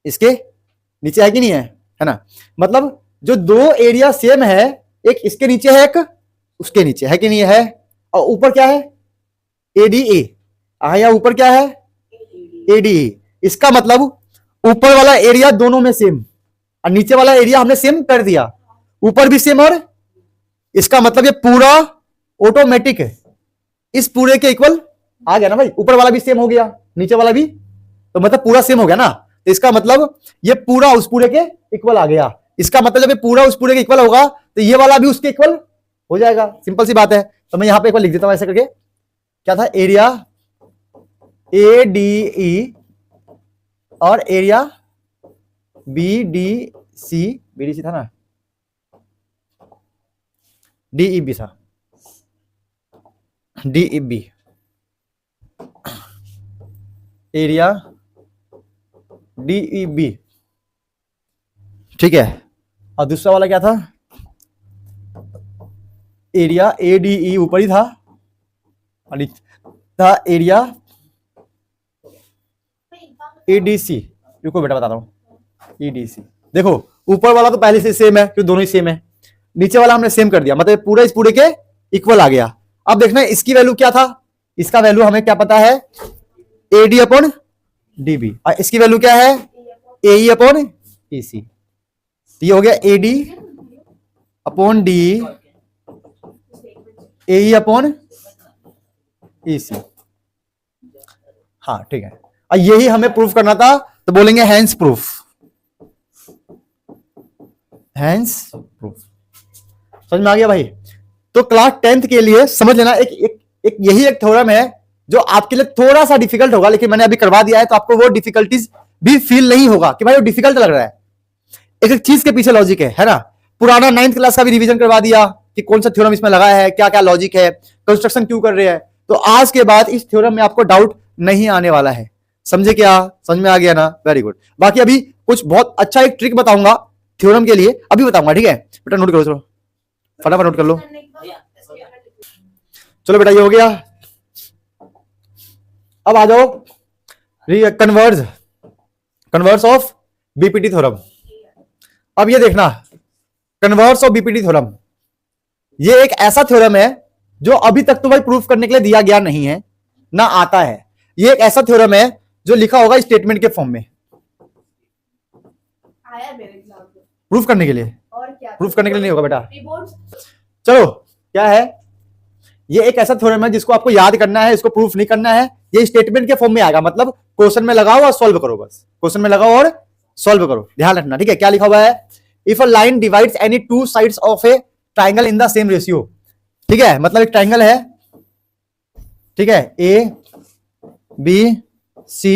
इसके नीचे है कि नहीं है, है ना? मतलब जो दो एरिया सेम है, एक इसके नीचे है, एक उसके नीचे है कि नहीं है, और ऊपर क्या है एडीए, या ऊपर क्या है एडीए। इसका मतलब ऊपर वाला एरिया दोनों में सेम और नीचे वाला एरिया हमने सेम कर दिया, ऊपर भी सेम, और इसका मतलब ये पूरा ऑटोमेटिक है इस पूरे के इक्वल आ गया ना भाई, ऊपर वाला भी सेम हो गया, नीचे वाला भी, तो मतलब पूरा सेम हो गया ना। तो इसका मतलब ये पूरा उस पूरे के इक्वल आ गया, इसका मतलब जब ये पूरा उस पूरे के इक्वल होगा तो ये वाला भी उसके इक्वल हो जाएगा, सिंपल सी बात है। तो मैं यहां पे एक बार लिख देता हूं ऐसे करके, क्या था, एरिया ए डी ई और एरिया बी डी सी था ना, डी ई बी था, D E B, area D E B. ठीक है, और दूसरा वाला क्या था, एरिया ए डी ई ऊपर ही था, और था एरिया ए डी सी। रुको बेटा बताता हूं, ई डी सी। देखो ऊपर वाला तो पहले से सेम है क्योंकि दोनों ही सेम है, नीचे वाला हमने सेम कर दिया, मतलब पूरा इस पूरे के इक्वल आ गया। अब देखना इसकी वैल्यू क्या था, इसका वैल्यू हमें क्या पता है, A D upon D B, और इसकी वैल्यू क्या है, ए ई अपॉन ई सी। ये हो गया A D upon D, A E upon E C. हाँ ठीक है, और यही हमें प्रूफ करना था, तो बोलेंगे हैंस प्रूफ, हैंस प्रूफ। समझ में आ गया भाई? तो क्लास 10th के लिए समझ लेना, एक यही एक थ्योरम है जो आपके लिए थोड़ा सा डिफिकल्ट होगा, लेकिन मैंने अभी करवा दिया है तो आपको वो डिफिकल्टीज भी फील नहीं होगा कि भाई वो डिफिकल्ट लग रहा है। एक एक चीज के पीछे लॉजिक है ना। पुराना 9th क्लास का भी रिवीजन करवा दिया कि कौन सा थ्योरम इसमें लगा है, क्या क्या लॉजिक है, कंस्ट्रक्शन क्यों कर रहे हैं। तो आज के बाद इस थ्योरम में आपको डाउट नहीं आने वाला है। समझे क्या? समझ में आ गया ना? Very good. बाकी अभी कुछ बहुत अच्छा एक ट्रिक बताऊंगा थ्योरम के लिए, अभी बताऊंगा, ठीक है बेटा? नोट करो, चलो फटाफट नोट कर लो। चलो बेटा ये हो गया। अब आ जाओ कन्वर्स ऑफ बीपीटी थ्योरम। अब ये देखना, कन्वर्स ऑफ बीपीटी थ्योरम ये एक ऐसा थ्योरम है जो अभी तक तो भाई प्रूफ करने के लिए दिया गया नहीं है ना आता है। ये एक ऐसा थ्योरम है जो लिखा होगा स्टेटमेंट के फॉर्म में
आया मेरे एग्जाम में
प्रूफ करने के लिए।
और क्या
प्रूफ करने के लिए नहीं होगा बेटा।
रिपोर्ट्स
चलो क्या है, ये एक ऐसा थ्योरम है जिसको आपको याद करना है, इसको प्रूफ नहीं करना है। ये स्टेटमेंट के फॉर्म में आएगा, मतलब क्वेश्चन में लगाओ और सॉल्व करो, बस क्वेश्चन में लगाओ और सॉल्व करो, ध्यान रखना, ठीक है। क्या लिखा हुआ है, if a line divides any two sides of A triangle in the same ratio, ठीक है, मतलब एक ट्राइंगल है, ठीक है, ए बी सी,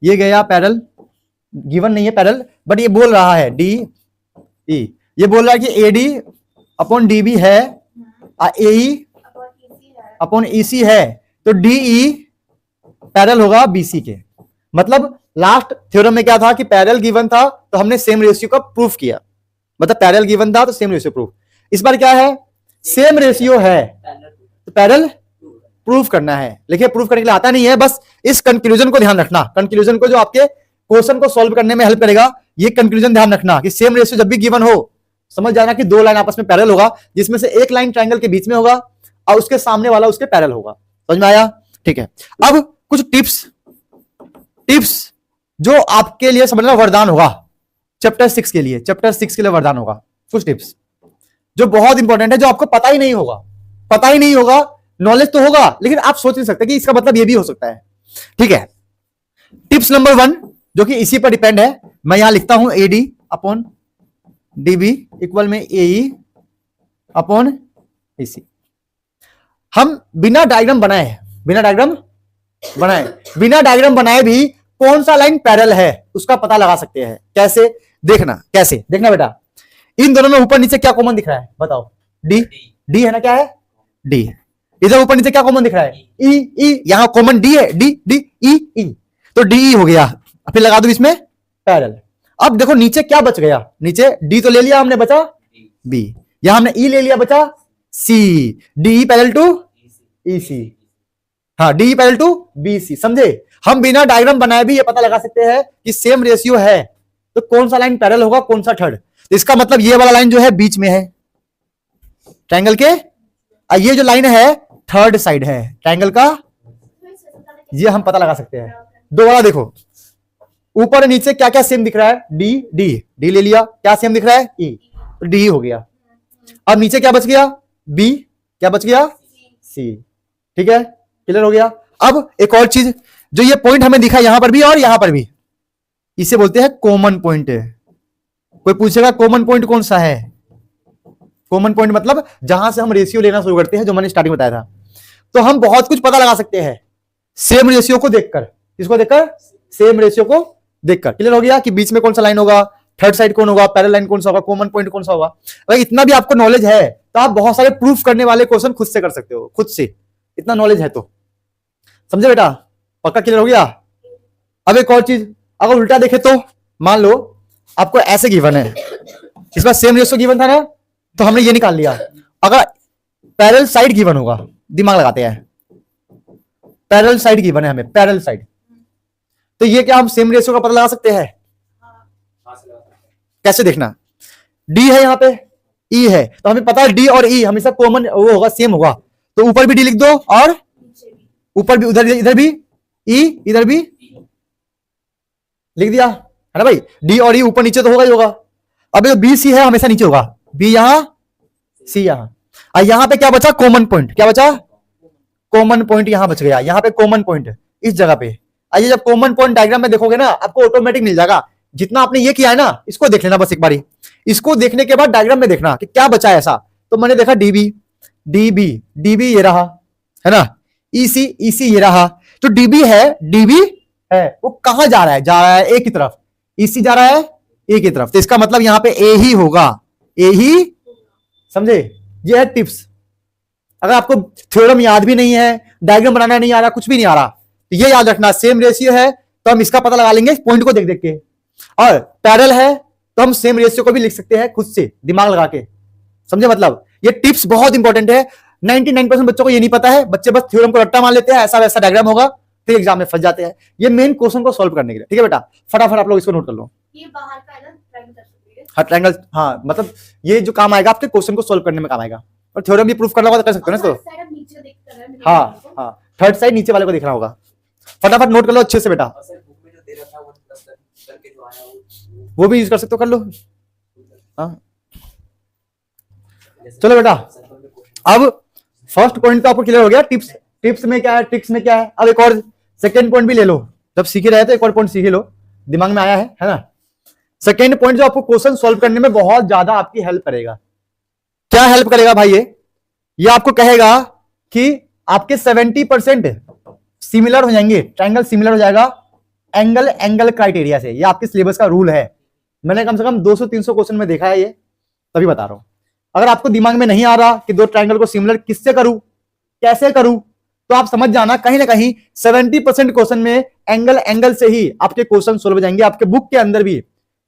ये गया पैरेलल, गिवन नहीं है पैरेलल, बट ये बोल रहा है डी ई, ये बोल रहा है कि A D upon D B है, A E upon E C है, तो डी ई पैरेलल होगा बीसी के। मतलब लास्ट थ्योरम में क्या था कि पैरेलल गिवन था तो हमने सेम रेशियो का प्रूफ किया, मतलब पैरेलल गिवन था तो सेम रेशियो प्रूफ। इस बार क्या है, सेम रेशियो है तो पैरेलल प्रूफ करना है। लेकिन प्रूफ करने के लिए आता नहीं है, बस इस कंक्लूजन को ध्यान रखना, कंक्लूजन को जो आपके क्वेश्चन को सॉल्व करने में हेल्प करेगा, ये कंक्लूजन ध्यान रखना कि सेम रेशियो जब भी गिवन हो, समझ जाना कि दो लाइन आपस में पैरेलल होगा, जिसमें से एक लाइन ट्रायंगल के बीच में होगा और उसके सामने वाला उसके पैरेलल होगा। समझ में आया, ठीक है। अब कुछ टिप्स जो आपके लिए समझना वरदान होगा चैप्टर 6 के लिए, चैप्टर 6 के लिए वरदान होगा। कुछ टिप्स जो बहुत इंपॉर्टेंट है, जो आपको पता ही नहीं होगा, नॉलेज तो होगा लेकिन आप सोच नहीं सकते कि इसका मतलब ये भी हो सकता है, ठीक है। टिप्स नंबर 1 जो कि इसी पर डिपेंड है, मैं यहां लिखता हूं A D upon D B equal में ए ई अपॉन ए सी। हम बिना डायग्राम बनाए भी कौन सा लाइन पैरेलल है उसका पता लगा सकते हैं। कैसे देखना बेटा, इन दोनों में ऊपर नीचे क्या कॉमन दिख रहा है बताओ, डी है ना, क्या है डी। इधर ऊपर नीचे क्या कॉमन दिख रहा है, ई, यहां कॉमन डी है, डी ई, तो डी हो गया, फिर लगा दो इसमें पैरेलल। अब देखो नीचे क्या बच गया, नीचे डी तो ले लिया हमने, बचा बी, यहां हमने ई ले लिया, बचा C, D parallel to E C, हाँ D parallel to B C. समझे, हम बिना डायग्राम बनाए भी ये पता लगा सकते हैं कि सेम रेशियो है तो कौन सा लाइन पैरेलल होगा, कौन सा थर्ड। तो इसका मतलब ये वाला लाइन जो है बीच में है ट्रायंगल के, ये जो लाइन है थर्ड साइड है ट्रायंगल का, ये हम पता लगा सकते हैं। दोबारा देखो, ऊपर और नीचे क्या क्या सेम दिख रहा है, डी ले लिया, क्या सेम दिख रहा है, ई, तो डी हो गया। अब नीचे क्या बच गया, बी, क्या बच गया, सी, ठीक है, क्लियर हो गया। अब एक और चीज, जो ये पॉइंट हमें दिखा यहां पर भी और यहां पर भी, इसे बोलते हैं कॉमन पॉइंट। कोई पूछेगा कॉमन पॉइंट कौन सा है, कॉमन पॉइंट मतलब जहां से हम रेशियो लेना शुरू करते हैं, जो मैंने स्टार्टिंग बताया था। तो हम बहुत कुछ पता लगा सकते हैं सेम रेशियो को देखकर, इसको देखकर, सेम रेशियो को देखकर। क्लियर हो गया कि बीच में कौन सा लाइन होगा, थर्ड साइड कौन होगा, पैरेलल लाइन कौन सा होगा, कॉमन पॉइंट कौन सा होगा। अगर इतना भी आपको नॉलेज है तो आप बहुत सारे प्रूफ करने वाले क्वेश्चन खुद से कर सकते हो, खुद से, इतना नॉलेज है तो। समझे बेटा, पक्का क्लियर हो गया। अब एक और चीज, अगर उल्टा देखे तो मान लो आपको ऐसे गिवन है, इस बार सेम रेशियो गिवन था ना, तो हमने ये निकाल लिया। अगर पैरेलल साइड गिवन होगा, दिमाग लगाते हैं, पैरेलल साइड गिवन है हमें, पैरेलल साइड, तो ये क्या हम सेम रेशियो का पता लगा सकते हैं। कैसे देखना, डी है यहाँ पे, ई है, तो हमें पता है डी और ई हमेशा कॉमन वो होगा, सेम होगा, तो ऊपर भी डी लिख दो और ऊपर भी, उधर इधर भी ई, इधर भी लिख दिया, है ना भाई। डी और ई ऊपर नीचे तो होगा ही होगा। अब बी सी है हमेशा नीचे होगा, बी यहां, सी यहां, और यहां पे क्या बचा, कॉमन पॉइंट, क्या बचा, कॉमन पॉइंट यहां बच गया, यहां पे कॉमन पॉइंट इस जगह पे। आइए जब कॉमन पॉइंट डायग्राम में देखोगे ना, आपको ऑटोमेटिक मिल जाएगा। जितना आपने ये किया है ना, इसको देख लेना बस एक बारी, इसको देखने के बाद डायग्राम में देखना कि क्या बचा है ऐसा। तो मैंने देखा डीबी ये रहा, है ना, ईसी ये रहा, जो डीबी है वो कहां जा रहा है ए की तरफ, ईसी जा रहा है ए की तरफ, तो इसका मतलब यहां पे ए ही होगा, ए ही। समझे, ये है टिप्स। अगर आपको थ्योरम याद भी नहीं है, डायग्राम बनाना नहीं आ रहा, कुछ भी नहीं आ रहा, तो ये याद रखना, सेम रेशियो है तो हम इसका पता लगा लेंगे पॉइंट को देख देख के, और पैरेलल है तो हम सेम रेशियो को भी लिख सकते हैं खुद से दिमाग लगा के। समझे, मतलब ये टिप्स बहुत इंपॉर्टेंट है। 99% बच्चों को ये नहीं पता है, बच्चे बस थ्योरम को रट्टा मान लेते हैं, ऐसा वैसा डायग्राम होगा, फिर एग्जाम में फंस जाते हैं। ये मेन क्वेश्चन को सॉल्व करने के लिए, ठीक है बेटा, फटाफट आप लोग इसको नोट कर लो।
ये बाहर का है ना, ट्रायंगल कर सकते हैं।
हाँ ट्रायंगल, हाँ मतलब ये जो काम आएगा आपके क्वेश्चन को सॉल्व करने में काम आएगा। और थ्योरम भी प्रूफ करना होगा तो कर सकते हो ना। तो हाँ हाँ, थर्ड साइड नीचे वाले को देखना होगा। फटाफट नोट कर लो अच्छे से बेटा। वो भी यूज कर सकते हो, कर लो। हाँ चलो बेटा, अब फर्स्ट पॉइंट तो आपको क्लियर हो गया। टिप्स, टिप्स में क्या है, ट्रिक्स में क्या है। अब एक और सेकेंड पॉइंट भी ले लो, जब सीख ही रहे तो एक और पॉइंट सीख लो, दिमाग में आया है ना। सेकेंड पॉइंट जो आपको क्वेश्चन सॉल्व करने में बहुत ज्यादा आपकी हेल्प करेगा। क्या हेल्प करेगा भाई? ये आपको कहेगा कि आपके 70% सिमिलर हो जाएंगे, ट्रायंगल सिमिलर हो जाएगा एंगल एंगल क्राइटेरिया से। ये आपके सिलेबस का रूल है, मैंने कम से कम 200-300 क्वेश्चन में देखा है ये, तभी बता रहा हूं। अगर आपको दिमाग में नहीं आ रहा कि दो ट्रायंगल को सिमिलर किससे करूं, कैसे करूं, तो आप समझ जाना कहीं ना कहीं 70% क्वेश्चन में एंगल एंगल से ही आपके क्वेश्चन सोल्व हो जाएंगे। आपके बुक के अंदर भी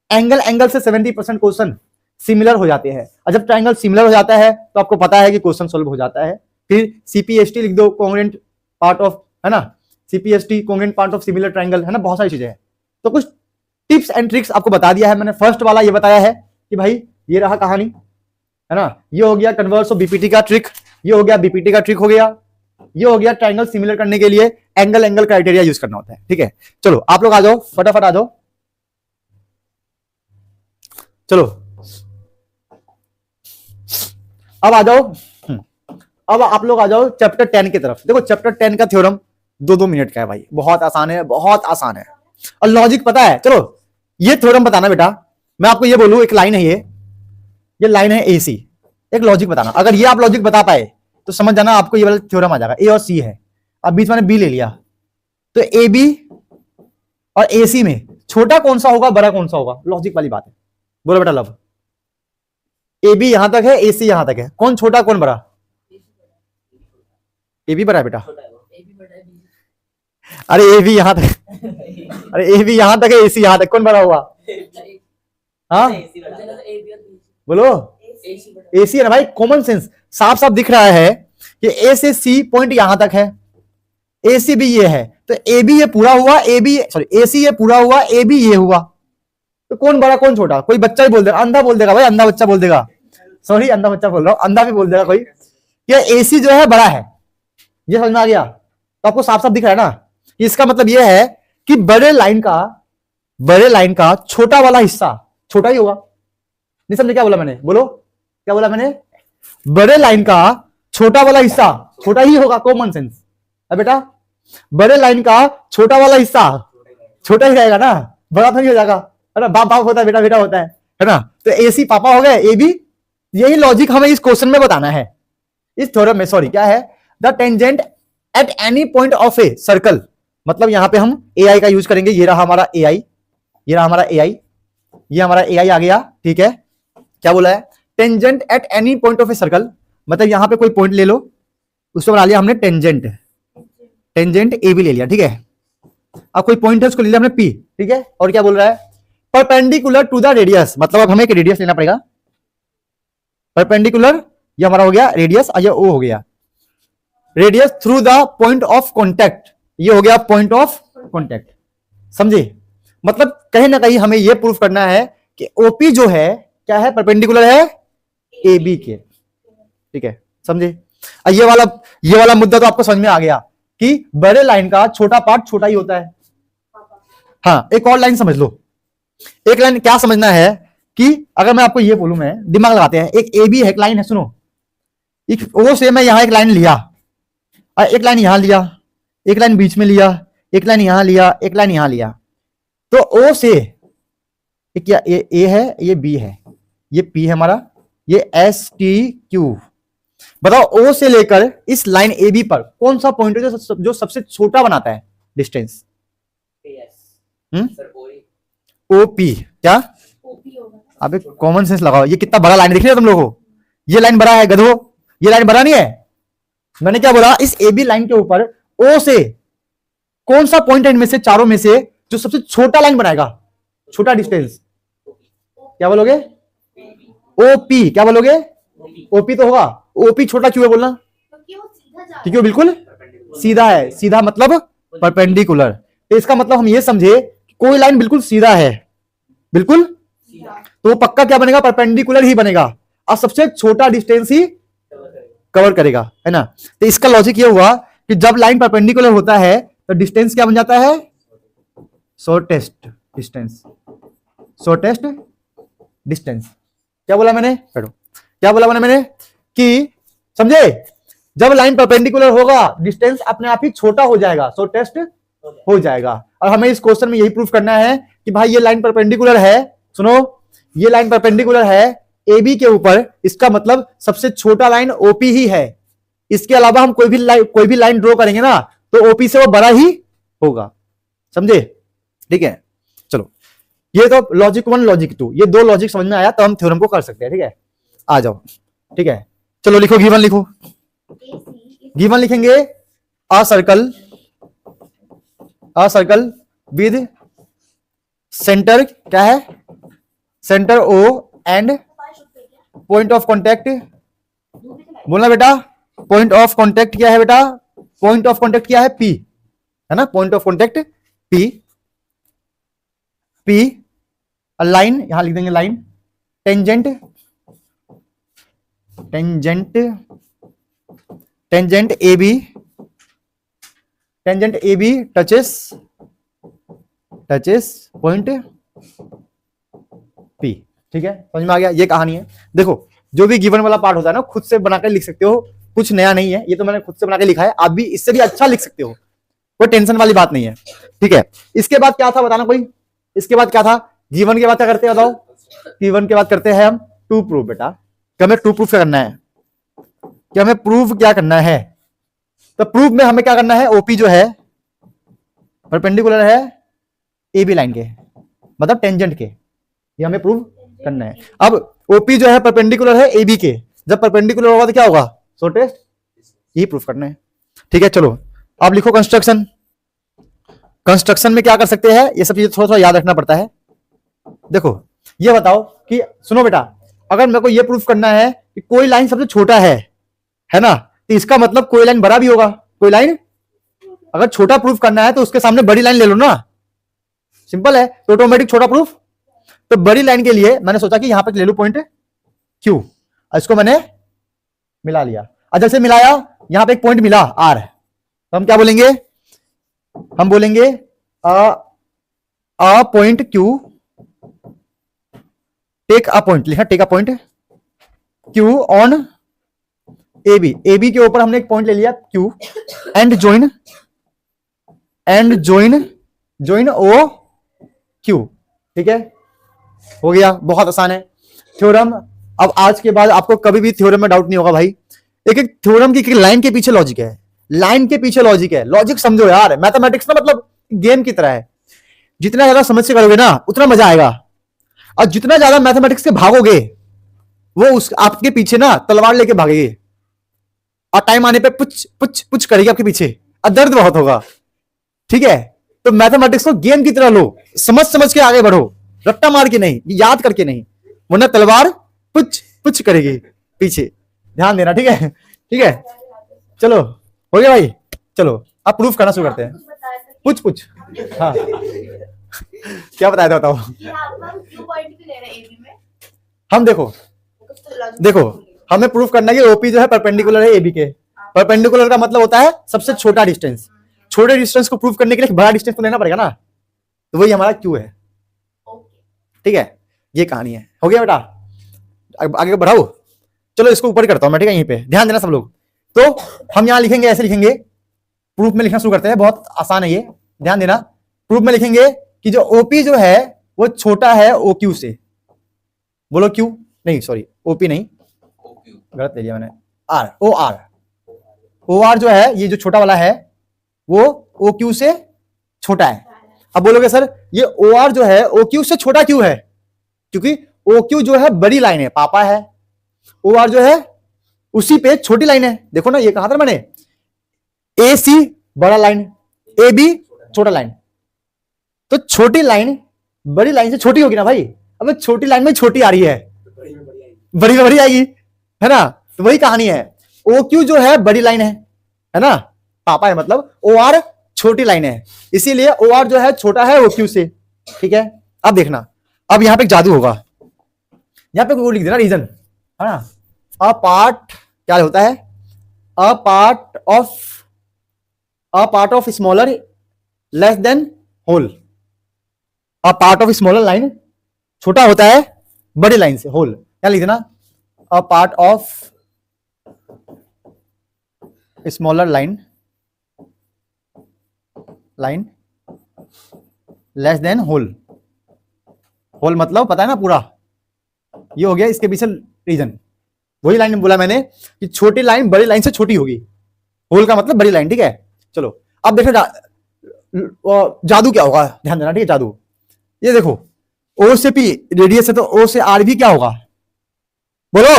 एंगल एंगल से 70% क्वेश्चन सिमिलर हो जाते हैं। और जब ट्रायंगल सिमिलर हो जाता है तो आपको पता है कि क्वेश्चन सोल्व हो जाता है। फिर सीपीएसटी लिख दो, कॉन्ग्रुएंट पार्ट ऑफ, है ना, CPST congruent part of similar triangle, है ना, बहुत सारी चीजें हैं। तो कुछ टिप्स एंड ट्रिक्स आपको बता दिया है मैंने। फर्स्ट वाला ये बताया है कि भाई ये रहा कहानी, है ना, ये हो गया कन्वर्स ऑफ बीपीटी का ट्रिक, ये हो गया बीपीटी का ट्रिक हो गया, ये हो गया ट्रायंगल सिमिलर करने के लिए एंगल एंगल क्राइटेरिया यूज करना होता है। ठीक है, चलो आप लोग आ जाओ, फटाफट आ जाओ। चलो अब आ जाओ, अब आप लोग आ जाओ चैप्टर 10 की तरफ। देखो चैप्टर 10 का थ्योरम 2-2 मिनट का है भाई, बहुत आसान है, बहुत आसान है। और लॉजिक पता है। चलो ये थ्योरम बताना बेटा, मैं आपको ये बोलूं, एक लाइन है, ये लाइन है AC, एक लॉजिक बताना। अगर ये आप लॉजिक बता पाए तो समझ जाना आपको ये वाला थ्योरम आ जाएगा। A और C है, अब बीच में B ले लिया, तो AB और AC में छोटा कौन सा होगा, बड़ा कौन सा होगा, लॉजिक वाली बात है। बोलो बेटा लव। AB यहां तक है, AC यहां तक है, कौन छोटा कौन बड़ा? AB बड़ा है बेटा। अरे AB यहां तक, अरे AB यहां तक है, AC यहां तक, कौन बड़ा हुआ? हाँ बोलो, AC है ना भाई, कॉमन सेंस, साफ साफ दिख रहा है कि A से C पॉइंट यहां तक है, AC भी ये है, तो AB ये पूरा हुआ, AC ये पूरा हुआ, AB ये हुआ, तो कौन बड़ा कौन छोटा? कोई बच्चा ही बोल देगा, अंधा बोल देगा भाई, अंधा बच्चा बोल देगा, सॉरी अंधा बच्चा बोल रहा हूं, अंधा भी बोल देगा कोई कि AC जो है बड़ा है। ये समझ में आ गया? तो आपको साफ साफ दिख रहा है ना, इसका मतलब ये है कि बड़े लाइन का छोटा वाला हिस्सा छोटा ही होगा। नहीं समझे क्या बोला मैंने? बोलो क्या बोला मैंने? बड़े लाइन का छोटा वाला हिस्सा छोटा ही होगा, कॉमन सेंस है बेटा। बड़े लाइन का छोटा वाला हिस्सा छोटा ही रहेगा ना, बड़ा तो नहीं हो जाएगा, है ना। बाप बाप होता है, बेटा बेटा होता है ना। तो AC पापा हो गए, AB। यही लॉजिक हमें इस क्वेश्चन में बताना है, इस थ्योरम में। सॉरी क्या है? The tangent at any point of a circle, मतलब यहां पे हम AI का यूज करेंगे। ये रहा हमारा AI, ये रहा हमारा AI, ये हमारा AI आ गया। ठीक है, क्या बोला है? Tangent at any point of a circle, मतलब यहां पे कोई पॉइंट ले लो, उसको बना लिया हमने टेंजेंट, टेंजेंट AB ले लिया। ठीक है, अब कोई पॉइंट है उसको ले लिया हमने P। ठीक है, और क्या बोल रहा है? परपेंडिकुलर टू द रेडियस, मतलब अब हमें एक रेडियस लेना पड़ेगा। परपेंडिकुलर, ये हमारा हो गया रेडियस, और ये O हो गया radius through the point of contact, ये हो गया पॉइंट ऑफ कॉन्टैक्ट। समझे? मतलब कहीं ना कहीं हमें यह प्रूफ करना है कि OP जो है क्या है, परपेंडिकुलर है AB के। ठीक है, समझे? ये वाला मुद्दा तो आपको समझ में आ गया कि बड़े लाइन का छोटा पार्ट छोटा ही होता है। हाँ, एक और लाइन समझ लो। एक लाइन क्या समझना है कि अगर मैं आपको ये बोलूं, मैं दिमाग लगाते हैं, एक AB है, एक लाइन है, सुनो, एक O से मैं यहां एक लाइन लिया, एक लाइन यहां लिया, एक लाइन बीच में लिया, एक लाइन यहां लिया, एक लाइन यहां लिया, तो O से एक ये A है, ये B है, ये P है हमारा, ये STQ। बताओ O से लेकर इस लाइन AB पर कौन सा पॉइंट है जो सबसे छोटा बनाता है डिस्टेंस? OP। क्या? अबे कॉमन सेंस लगाओ, ये कितना बड़ा लाइन दिख रही है तुम लोगों को? ये लाइन बड़ा है गधो, ये लाइन बड़ा नहीं है। मैंने क्या बोला? इस AB लाइन के ऊपर O से कौन सा पॉइंट है इनमें से चारों में से जो सबसे छोटा लाइन बनाएगा, छोटा डिस्टेंस? क्या बोलोगे? OP। क्या बोलोगे? OP तो होगा। OP छोटा क्यों है बोलना? क्योंकि वो बिल्कुल सीधा है। सीधा मतलब परपेंडिकुलर। तो इसका मतलब हम ये समझे कोई लाइन बिल्कुल सीधा है, बिल्कुल, तो वो पक्का क्या बनेगा? परपेंडिकुलर ही बनेगा, और सबसे छोटा डिस्टेंस ही कवर करेगा, है ना। तो इसका लॉजिक ये हुआ कि जब लाइन परपेंडिकुलर होता है तो डिस्टेंस क्या बन जाता है, शॉर्टेस्ट डिस्टेंस, शॉर्टेस्ट डिस्टेंस। क्या बोला मैंने, पढ़ो क्या बोला मैंने कि समझे, जब लाइन परपेंडिकुलर होगा डिस्टेंस अपने आप ही छोटा हो जाएगा, शॉर्टेस्ट हो जाएगा। और हमें इस क्वेश्चन में यही प्रूफ करना है कि भाई ये लाइन परपेंडिकुलर है, सुनो ये लाइन परपेंडिकुलर है ए बी के ऊपर, इसका मतलब सबसे छोटा लाइन ओपी ही है। इसके अलावा हम कोई भी लाइन ड्रॉ करेंगे ना तो ओपी से वो बड़ा ही होगा, समझे, ठीक है। चलो ये तो लॉजिक 1 लॉजिक 2, ये दो लॉजिक समझ में आया तो हम थ्योरम को कर सकते हैं, ठीक है। आ जाओ, ठीक है, चलो लिखो गिवन, लिखो गिवन लिखेंगे अ सर्कल विद सेंटर क्या है, center O and point of contact, बोलना बेटा पॉइंट ऑफ कॉन्टेक्ट क्या है बेटा, पॉइंट ऑफ कॉन्टेक्ट क्या है, पी है ना, point of contact P, P line यहां लिख देंगे line, tangent tangent tangent A B, tangent A B touches point P, ठीक है, समझ में आ गया। ये कहानी है। देखो जो भी गिवन वाला पार्ट होता है ना खुद से बनाकर लिख सकते हो, कुछ नया नहीं है, ये तो मैंने खुद से बनाकर लिखा है, आप भी इससे भी अच्छा लिख सकते हो, कोई टेंशन वाली बात नहीं है, ठीक है। इसके बाद क्या था बताना कोई, इसके बाद क्या था, गिवन के बाद क्या करते हैं बताओ, गिवन के बाद करते हैं हम टू प्रूफ बेटा, कि हमें टू प्रूफ क्या करना है, कि हमें प्रूफ क्या करना है। तो प्रूफ में हमें क्या करना है, ओपी जो है परपेंडिकुलर है ए बी लाइन के, मतलब टेंजेंट के, ये हमें प्रूव करना है। अब ओपी जो है परपेंडिकुलर है ए बी के, जब परपेंडिकुलर होगा तो क्या होगा, शॉर्टेस्ट, यही प्रूफ करना है, ठीक है। चलो अब लिखो कंस्ट्रक्शन, कंस्ट्रक्शन में क्या कर सकते हैं, ये सब चीजें थोड़ा थोड़ा याद रखना पड़ता है। देखो ये बताओ कि सुनो बेटा, अगर मेरे को ये प्रूफ करना है कि कोई लाइन सबसे छोटा है ना, तो इसका मतलब कोई लाइन बड़ा भी होगा, कोई लाइन अगर छोटा प्रूफ करना है तो उसके सामने बड़ी लाइन ले लो ना, सिंपल है, तो ऑटोमेटिक छोटा प्रूफ। तो बड़ी लाइन के लिए मैंने सोचा कि यहां पर ले लू पॉइंट क्यू, इसको मैंने मिला लिया, और जब से मिलाया यहां पे एक पॉइंट मिला आर, तो हम क्या बोलेंगे, हम बोलेंगे a point Q, take a point, लिखा take a point Q on A B, A B के ऊपर हमने एक पॉइंट ले लिया Q, and join O Q, ठीक है, हो गया, बहुत आसान है थ्योरम। अब आज के बाद आपको कभी भी थ्योरम में डाउट नहीं होगा भाई, एक एक थ्योरम की लाइन के पीछे लॉजिक है, लाइन के पीछे लॉजिक है, लॉजिक समझो यार, मैथमेटिक्स ना मतलब गेम की तरह है, जितना ज्यादा समझ से करोगे ना उतना मजा आएगा, और जितना ज्यादा मैथमेटिक्स के भागोगे वो उस आपके पीछे ना तलवार लेके भागेगी, और टाइम आने पे पुछ पुछ पुछ करेगी आपके पीछे, और दर्द बहुत होगा, ठीक है। तो मैथमेटिक्स को गेम की तरह लो, समझ समझ के आगे बढ़ो, रट्टा मार के नहीं, याद करके नहीं, वरना तलवार पुछ पुछ करेगी पीछे, ध्यान देना, ठीक है, ठीक है। चलो हो गया भाई, चलो अब प्रूफ करना शुरू करते हैं, पुछ पुछ, हाँ क्या बताया था बताओ, हम देखो हमें प्रूफ करना है कि ओपी जो है परपेंडिकुलर है एबी के, परपेंडिकुलर का मतलब होता है सबसे छोटा डिस्टेंस, छोटे डिस्टेंस को प्रूफ करने के लिए बड़ा डिस्टेंस तो लेना पड़ेगा ना, तो वही हमारा क्यू है, ठीक है। ये कहानी है, हो गया बेटा, आगे बढ़ाओ, चलो इसको ऊपर करता हूं मैं, ठीक है, यहीं पे ध्यान देना सब लोग। तो हम यहां लिखेंगे, ऐसे लिखेंगे, प्रूफ में लिखना शुरू करते हैं, बहुत आसान है ये, ध्यान देना। प्रूफ में लिखेंगे कि जो ओपी जो है वो छोटा है ओ क्यू से, बोलो क्यू नहीं, सॉरी ओपी नहीं, गलत ले लिया मैंने, आर, ओ आर जो है, ये जो छोटा वाला है वो ओ क्यू से छोटा है। अब बोलोगे सर ये ओ आर जो है ओ क्यू से छोटा क्यों है, क्योंकि ओ क्यू जो है बड़ी लाइन है, पापा है, ओ आर जो है उसी पे छोटी लाइन है, देखो ना ये कहा था मैंने, ए सी बड़ा लाइन, ए बी छोटा लाइन, तो छोटी लाइन बड़ी लाइन से छोटी होगी ना भाई, अब छोटी लाइन में छोटी आ रही है, बड़ी में बड़ी आएगी, है ना, तो वही कहानी है, ओ क्यू जो है बड़ी लाइन है ना, पापा है, मतलब ओ आर छोटी लाइन है, इसीलिए ओ आर जो है छोटा है ओ क्यू से, ठीक है। अब देखना, अब यहां पे एक जादू होगा, यहां पे वो लिख देना रीजन, है ना, अ पार्ट क्या होता है, a part of smaller less than whole. A part of smaller line छोटा होता है बड़ी लाइन से, होल क्या लिख देना, a part of smaller line less than whole. Whole मतलब पता है ना पूरा, ये हो गया इसके पीछे रीजन। वही लाइन बोला मैंने कि छोटी लाइन बड़ी लाइन से छोटी होगी, होल का मतलब बड़ी लाइन, ठीक है। चलो अब देखो जादू क्या होगा, ध्यान देना, ठीक है। जादू ये देखो, ओ से पी रेडियस है तो ओ से आर भी क्या होगा, बोलो,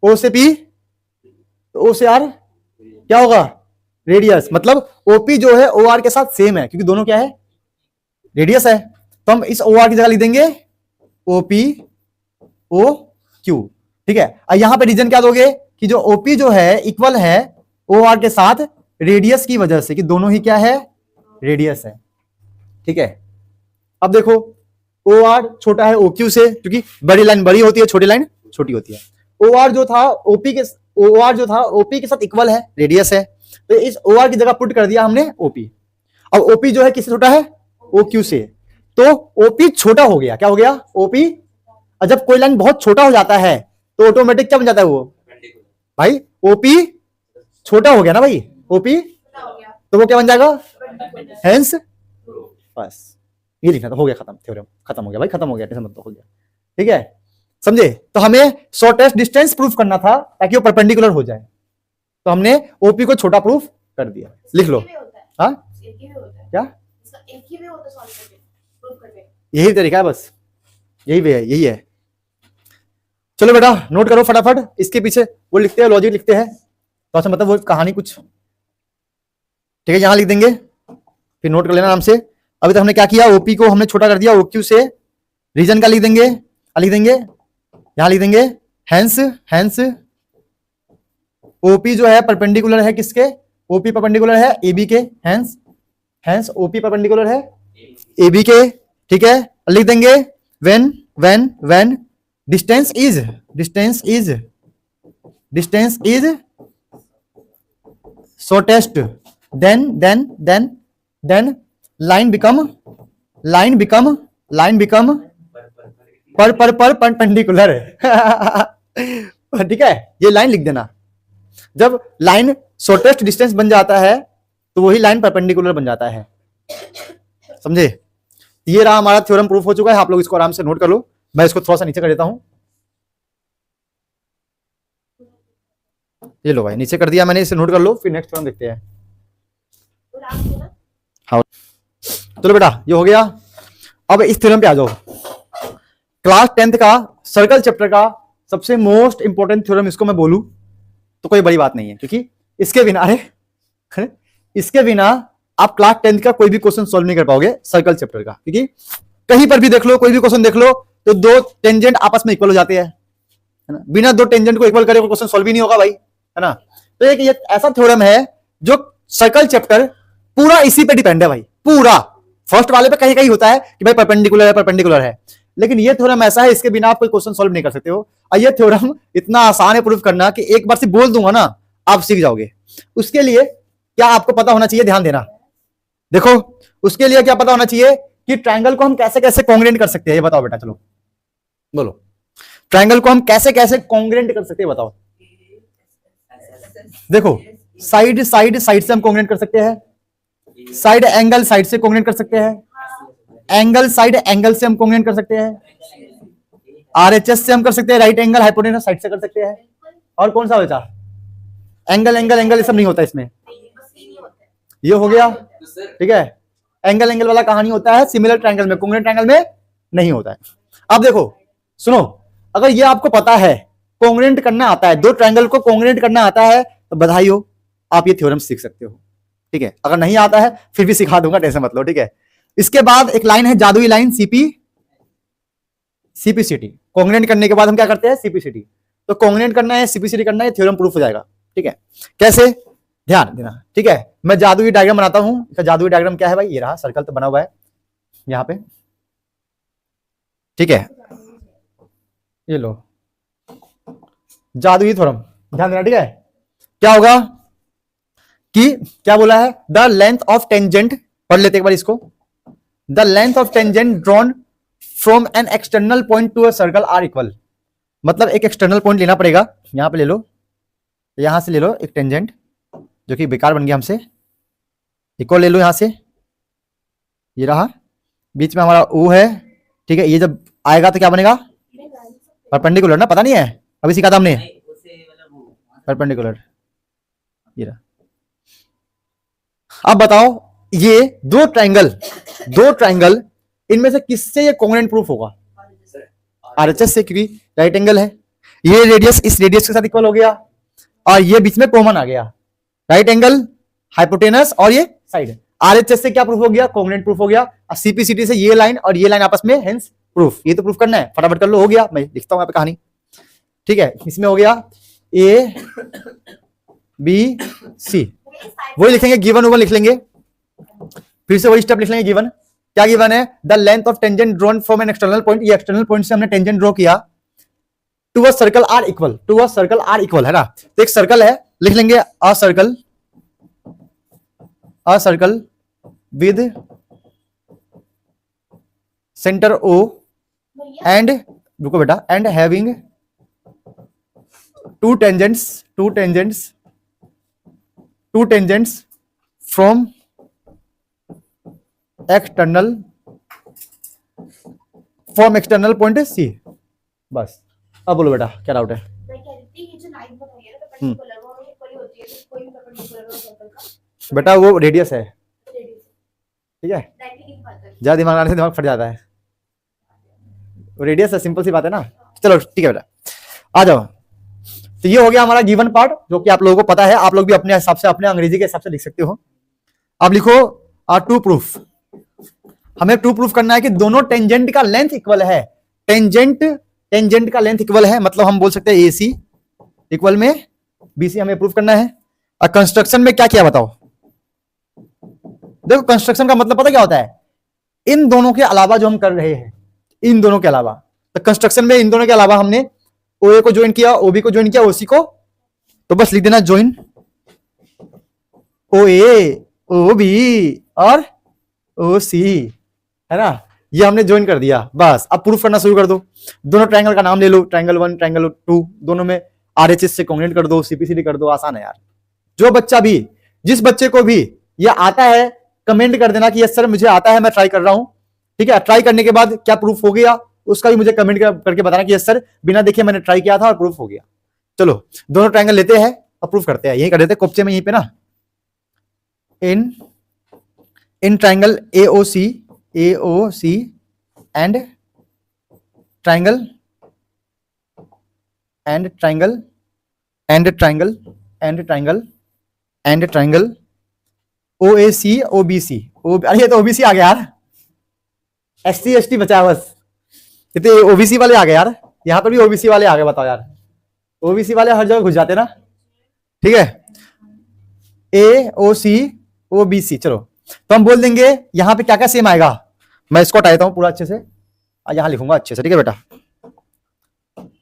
ओ से पी तो ओ से आर क्या होगा, रेडियस। मतलब ओपी जो है ओ आर के साथ सेम है, क्योंकि दोनों क्या है, रेडियस है। तो हम इस ओ आर की जगह लिख देंगे ओपी ओ क्यू, ठीक है। और यहां पे रीजन क्या दोगे कि जो ओपी जो है इक्वल है ओ आर के साथ रेडियस की वजह से, कि दोनों ही क्या है, रेडियस है, ठीक है। अब देखो ओ आर छोटा है ओ क्यू से, क्योंकि बड़ी लाइन बड़ी होती है, छोटी लाइन छोटी होती है। ओ आर जो था ओपी के साथ इक्वल है, रेडियस है, तो इस ओ आर की जगह पुट कर दिया हमने ओपी। अब ओपी जो है किससे छोटा है, ओ क्यू से, तो ओपी छोटा हो गया, क्या हो गया, ओपी। और जब कोई लाइन बहुत छोटा हो जाता है तो ऑटोमेटिक क्या बन जाता है वो, भाई ओपी छोटा हो गया ना भाई, ओपी तो वो क्या बन जाएगा, हेंस। बस ये लिखना था, हो गया खत्म, थ्योरम खत्म हो गया भाई, खत्म हो गया, टेंशन मत लो, हो गया, ठीक है। समझे। तो हमें शॉर्टेस्ट डिस्टेंस प्रूफ करना था ताकि वो परपेंडिकुलर हो जाए, तो हमने ओपी को छोटा प्रूफ कर दिया। लिख लो, हाँ क्या, यही तरीका है, बस यही वे है, यही है। चलो बेटा नोट करो फटाफट, इसके पीछे वो लिखते हैं, लॉजिक लिखते हैं, तो अच्छा मतलब वो कहानी कुछ, ठीक है, यहां लिख देंगे, फिर नोट कर लेना आराम से। अभी तक हमने क्या किया, ओपी को हमने छोटा कर दिया ओक्यू से, रीजन का लिख देंगे, यहां लिख देंगे हेंस ओपी जो है परपेंडिकुलर है किसके, ओपी परपेंडिकुलर है एबी के, हेंस ओपी परपेंडिकुलर है एबी के, ठीक है। लिख देंगे when distance is shortest then line become perpendicular ठीक है, ये लाइन लिख देना। जब लाइन शॉर्टेस्ट डिस्टेंस बन जाता है तो वही लाइन परपेंडिकुलर बन जाता है, समझे। ये रहा हमारा थ्योरम प्रूफ हो चुका है, आप लोग इसको आराम से नोट कर लो। मैं इसको थोड़ा सा नीचे कर देता हूं, ये लो भाई नीचे कर दिया मैंने, इसे नोट कर लो, फिर नेक्स्ट थ्योरम देखते हैं। हाँ चलो बेटा ये हो गया। अब इस थ्योरम पे आ जाओ। क्लास 10th का सर्कल चैप्टर का सबसे मोस्ट इंपॉर्टेंट थ्योरम इसको मैं बोलूं तो कोई बड़ी बात नहीं है, क्योंकि इसके बिना आप क्लास 10th का कोई भी क्वेश्चन सॉल्व नहीं कर पाओगे सर्कल चैप्टर का, क्योंकि कहीं पर भी देख लो, कोई भी क्वेश्चन देख लो तो दो टेंजेंट आपस में इक्वल हो जाते हैं, है ना। बिना दो टेंजेंट को इक्वल करे क्वेश्चन सॉल्व ही नहीं होगा भाई, है ना। तो एक ये ऐसा थ्योरम है जो सर्कल चैप्टर पूरा इसी पे डिपेंड है भाई, पूरा। फर्स्ट वाले पे कहीं कहीं होता है कि भाई परपेंडिकुलर है, लेकिन ये थ्योरम ऐसा है इसके बिना आप कोई क्वेश्चन सॉल्व नहीं कर सकते हो। और ये थ्योरम इतना आसान है प्रूफ करना कि एक बार से बोल दूंगा ना आप सीख जाओगे। उसके लिए क्या आपको पता होना चाहिए, ध्यान देना, देखो उसके लिए क्या पता होना चाहिए कि ट्रायंगल को हम कैसे कैसे कॉन्ग्रेंट कर सकते हैं, ये बताओ बेटा, चलो बोलो। ट्रायंगल को हम कैसे कैसे कॉन्ग्रेंट कर सकते हैं बताओ। देखो साइड से हम कॉन्ग्रेंट कर सकते हैं, साइड एंगल साइड से कॉन्ग्रेंट कर सकते हैं, एंगल साइड एंगल से हम कॉन्ग्रेंट कर सकते हैं, आरएचएस से हम कर सकते हैं, राइट एंगल हाइपोटेनस साइड से कर सकते हैं। और कौन सा बचा, एंगल ये सब नहीं होता इसमें, ये हो गया, ठीक है। एंगल वाला कहानी होता है सिमिलर ट्रायंगल में, कॉन्ग्रेंट ट्रायंगल में नहीं होता है। अब देखो सुनो, अगर ये आपको पता है कॉन्ग्रेंट करना आता है, दो ट्रायंगल को कॉन्ग्रेंट करना आता है तो बधाई हो, आप ये थ्योरम सीख सकते हो, ठीक है। अगर नहीं आता है फिर भी सिखा दूंगा, टेंशन मत लो, ठीक है। इसके बाद एक लाइन है जादुई लाइन सीपीसीटी। कॉन्ग्रेंट करने के बाद हम क्या करते हैं, सीपीसीटी। तो कॉन्ग्रेंट करना है, सीपीसीटी करना है, थ्योरम प्रूफ हो जाएगा, ठीक है। कैसे, ध्यान देना, ठीक है। मैं जादुई डायग्राम बनाता हूं। इसका जादुई डायग्राम क्या है भाई, ये रहा, सर्कल तो बना हुआ है यहां पे, ठीक है। ये लो जादुई थ्योरम, ध्यान देना, ठीक है। क्या होगा कि क्या बोला है, द लेंथ ऑफ टेंजेंट, पढ़ लेते एक बार इसको, the length of tangent drawn from an external point to a circle are equal. मतलब एक एक्सटर्नल पॉइंट लेना पड़ेगा, यहां पे ले लो, यहां से ले लो एक टेंजेंट जो कि बेकार बन गया हमसे, इक्वल ले लो यहां से, ये रहा, बीच में हमारा ओ है, ठीक है, ये जब आएगा तो क्या बनेगा, परपेंडिकुलर ना, पता नहीं है अभी सीखा था हमने, परपेंडिकुलर, ये रहा। अब बताओ ये दो ट्रायंगल इनमें से किससे ये कॉन्ग्रुएंट प्रूफ होगा, आरएचएस से, क्योंकि राइट एंगल है, ये रेडियस इस रेडियस के साथ इक्वल हो गया और ये बीच में कॉमन आ गया, राइट एंगल, हाइपोटेनस और ये साइड, आरएचएस से क्या प्रूफ हो गया, कॉन्ग्रुएंट प्रूफ हो गया, और सीपीसीटी से ये लाइन और ये लाइन आपस में, हेंस प्रूफ। ये तो प्रूफ करना है, फटाफट कर लो, हो गया, मैं लिखता हूं यहाँ पे कहानी, ठीक है, इसमें हो गया ए बी सी, वही लिखेंगे, गिवन ओवन लिख लेंगे, फिर से वही स्टेप लिख लेंगे, गिवन क्या गिवन है, the length of tangent drawn from an external point, ये एक्सटर्नल पॉइंट से हमने टेंजेंट ड्रॉ किया to a circle are equal, to a circle are equal है ना, तो एक सर्कल है, लिख लेंगे a circle with center O and, रुको बेटा, and having two tangents from external point C. बस अब बोलो बेटा क्या डाउट है, बेटा वो रेडियस है, ठीक है, ज्यादा दिमाग लगाने से दिमाग फट जाता है, वो रेडियस है, सिंपल सी बात है ना, चलो ठीक है बेटा आ जाओ। तो ये हो गया हमारा गिवन पार्ट, जो कि आप लोगों को पता है, आप लोग भी अपने हिसाब से, अपने अंग्रेजी के हिसाब से लिख सकते हो। अब लिखो टू प्रूफ, हमें टू प्रूफ करना है कि दोनों टेंजेंट का लेंथ इक्वल है, टेंजेंट का लेंथ इक्वल है, मतलब हम बोल सकते हैं एसी इक्वल में बीसी, हमें प्रूफ करना है। और कंस्ट्रक्शन में क्या किया बताओ, देखो कंस्ट्रक्शन का मतलब पता क्या होता है, इन दोनों के अलावा जो हम कर रहे हैं, इन दोनों के अलावा, तो कंस्ट्रक्शन में इन दोनों के अलावा हमने ओ ए को ज्वाइन किया, ओबी को ज्वाइन किया, ओसी को, तो बस लिख देना ज्वाइन ओ ए, ओ बी और ओ सी, है ना, ये हमने ज्वाइन कर दिया, बस अब प्रूफ करना शुरू कर दो। दोनों ट्रायंगल का नाम ले लो, ट्रायंगल 1 ट्रायंगल 2, दोनों में आरएचएस से कॉन्ग्रुएंट कर दो, सीपीसीडी कर दो, आसान है यार। जो बच्चा भी, जिस बच्चे को भी ये आता है कमेंट कर देना कि यस सर मुझे आता है, मैं ट्राई कर रहा हूं, ठीक है, ट्राई करने के बाद क्या प्रूफ हो गया उसका भी मुझे कमेंट करके बताना कि यस सर बिना देखे मैंने ट्राई किया था और प्रूफ हो गया। चलो दोनों ट्रायंगल लेते हैं और प्रूफ करते हैं, यही कर देते हैं कोपचे में, यहीं पे ना, in triangle AOC and triangle ओएसी OBC, अरे ये तो ओबीसी आ गया यार, एससी एसटी बचा बस, ये तो ओबीसी वाले आ गए यार, यहां पर भी ओबीसी वाले आ गए, बताओ यार, ओबीसी वाले हर जगह घुस जाते ना, ठीक है, एओसी ओबीसी। चलो तो हम बोल देंगे यहां पे क्या क्या सेम आएगा, मैं इसको हटाता हूं पूरा अच्छे से, यहां लिखूंगा अच्छे से, ठीक है बेटा,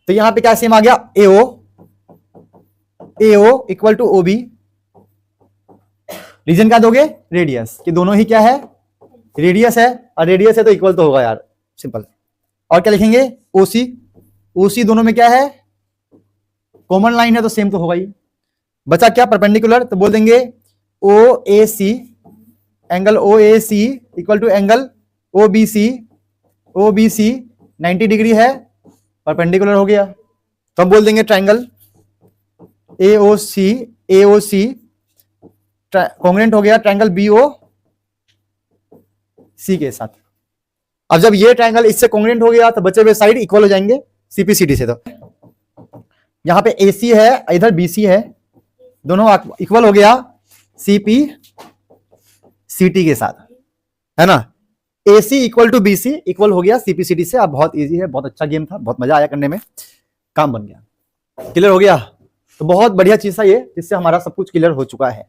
तो यहां पे क्या सेम आ गया, एओ इक्वल टू ओबी, रीजन क्या दोगे, रेडियस, कि दोनों ही क्या है, रेडियस है, और रेडियस है तो इक्वल तो होगा यार, सिंपल। और क्या लिखेंगे, ओसी दोनों में क्या है, कॉमन लाइन है तो सेम तो होगा ही। बचा क्या, परपेंडिकुलर, तो बोल देंगे O A C, angle O A C equal to angle O B C 90 degree है, परपेंडिकुलर हो गया, तो हम बोल देंगे ट्रायंगल एओसी कॉन्ग्रुएंट हो गया ट्रायंगल बीओ सी के साथ। अब जब ये ट्रायंगल इससे कॉन्ग्रुएंट हो गया तो बचे हुए साइड इक्वल हो जाएंगे सीपीसीडी से, तो यहां पे एसी है इधर बीसी है, दोनों इक्वल हो गया सीपी सीटी के साथ, है ना, AC equal to BC equal हो गया सीपीसीटी से। अब बहुत इजी है, बहुत अच्छा गेम था, बहुत मजा आया करने में, काम बन गया, क्लियर हो गया, तो बहुत बढ़िया चीज था ये, जिससे हमारा सब कुछ क्लियर हो चुका है।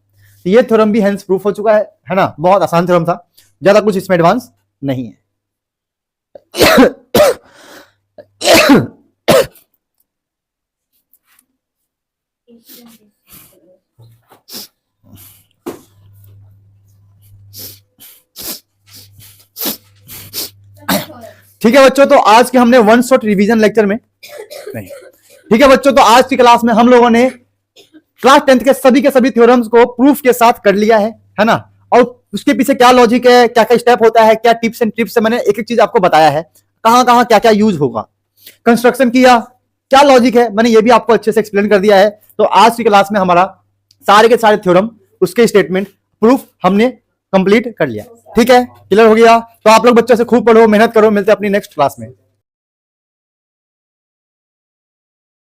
तो ये थ्योरम भी हेंस प्रूफ हो चुका है ना, बहुत आसान थ्योरम था, ज्यादा कुछ इसमें एडवांस नहीं है। ठीक है बच्चों, तो आज के हमने वन शॉट रिवीजन लेक्चर में नहीं, ठीक है बच्चों, तो आज की क्लास में हम लोगों ने क्लास 10th के सभी थ्योरम्स को प्रूफ के साथ कर लिया है ना। और उसके पीछे क्या लॉजिक है, क्या क्या स्टेप होता है, क्या टिप्स एंड ट्रिप्स है, मैंने एक एक चीज आपको बताया है, कहां कहां क्या क्या यूज होगा, कंस्ट्रक्शन किया, क्या लॉजिक है, मैंने ये भी आपको अच्छे से एक्सप्लेन कर दिया है। तो आज की क्लास में हमारा सारे के सारे थ्योरम, उसके स्टेटमेंट, प्रूफ हमने कंप्लीट कर लिया। ठीक है, क्लियर हो गया। तो आप लोग बच्चों से खूब पढ़ो, मेहनत करो, मिलते हैं अपनी नेक्स्ट क्लास में।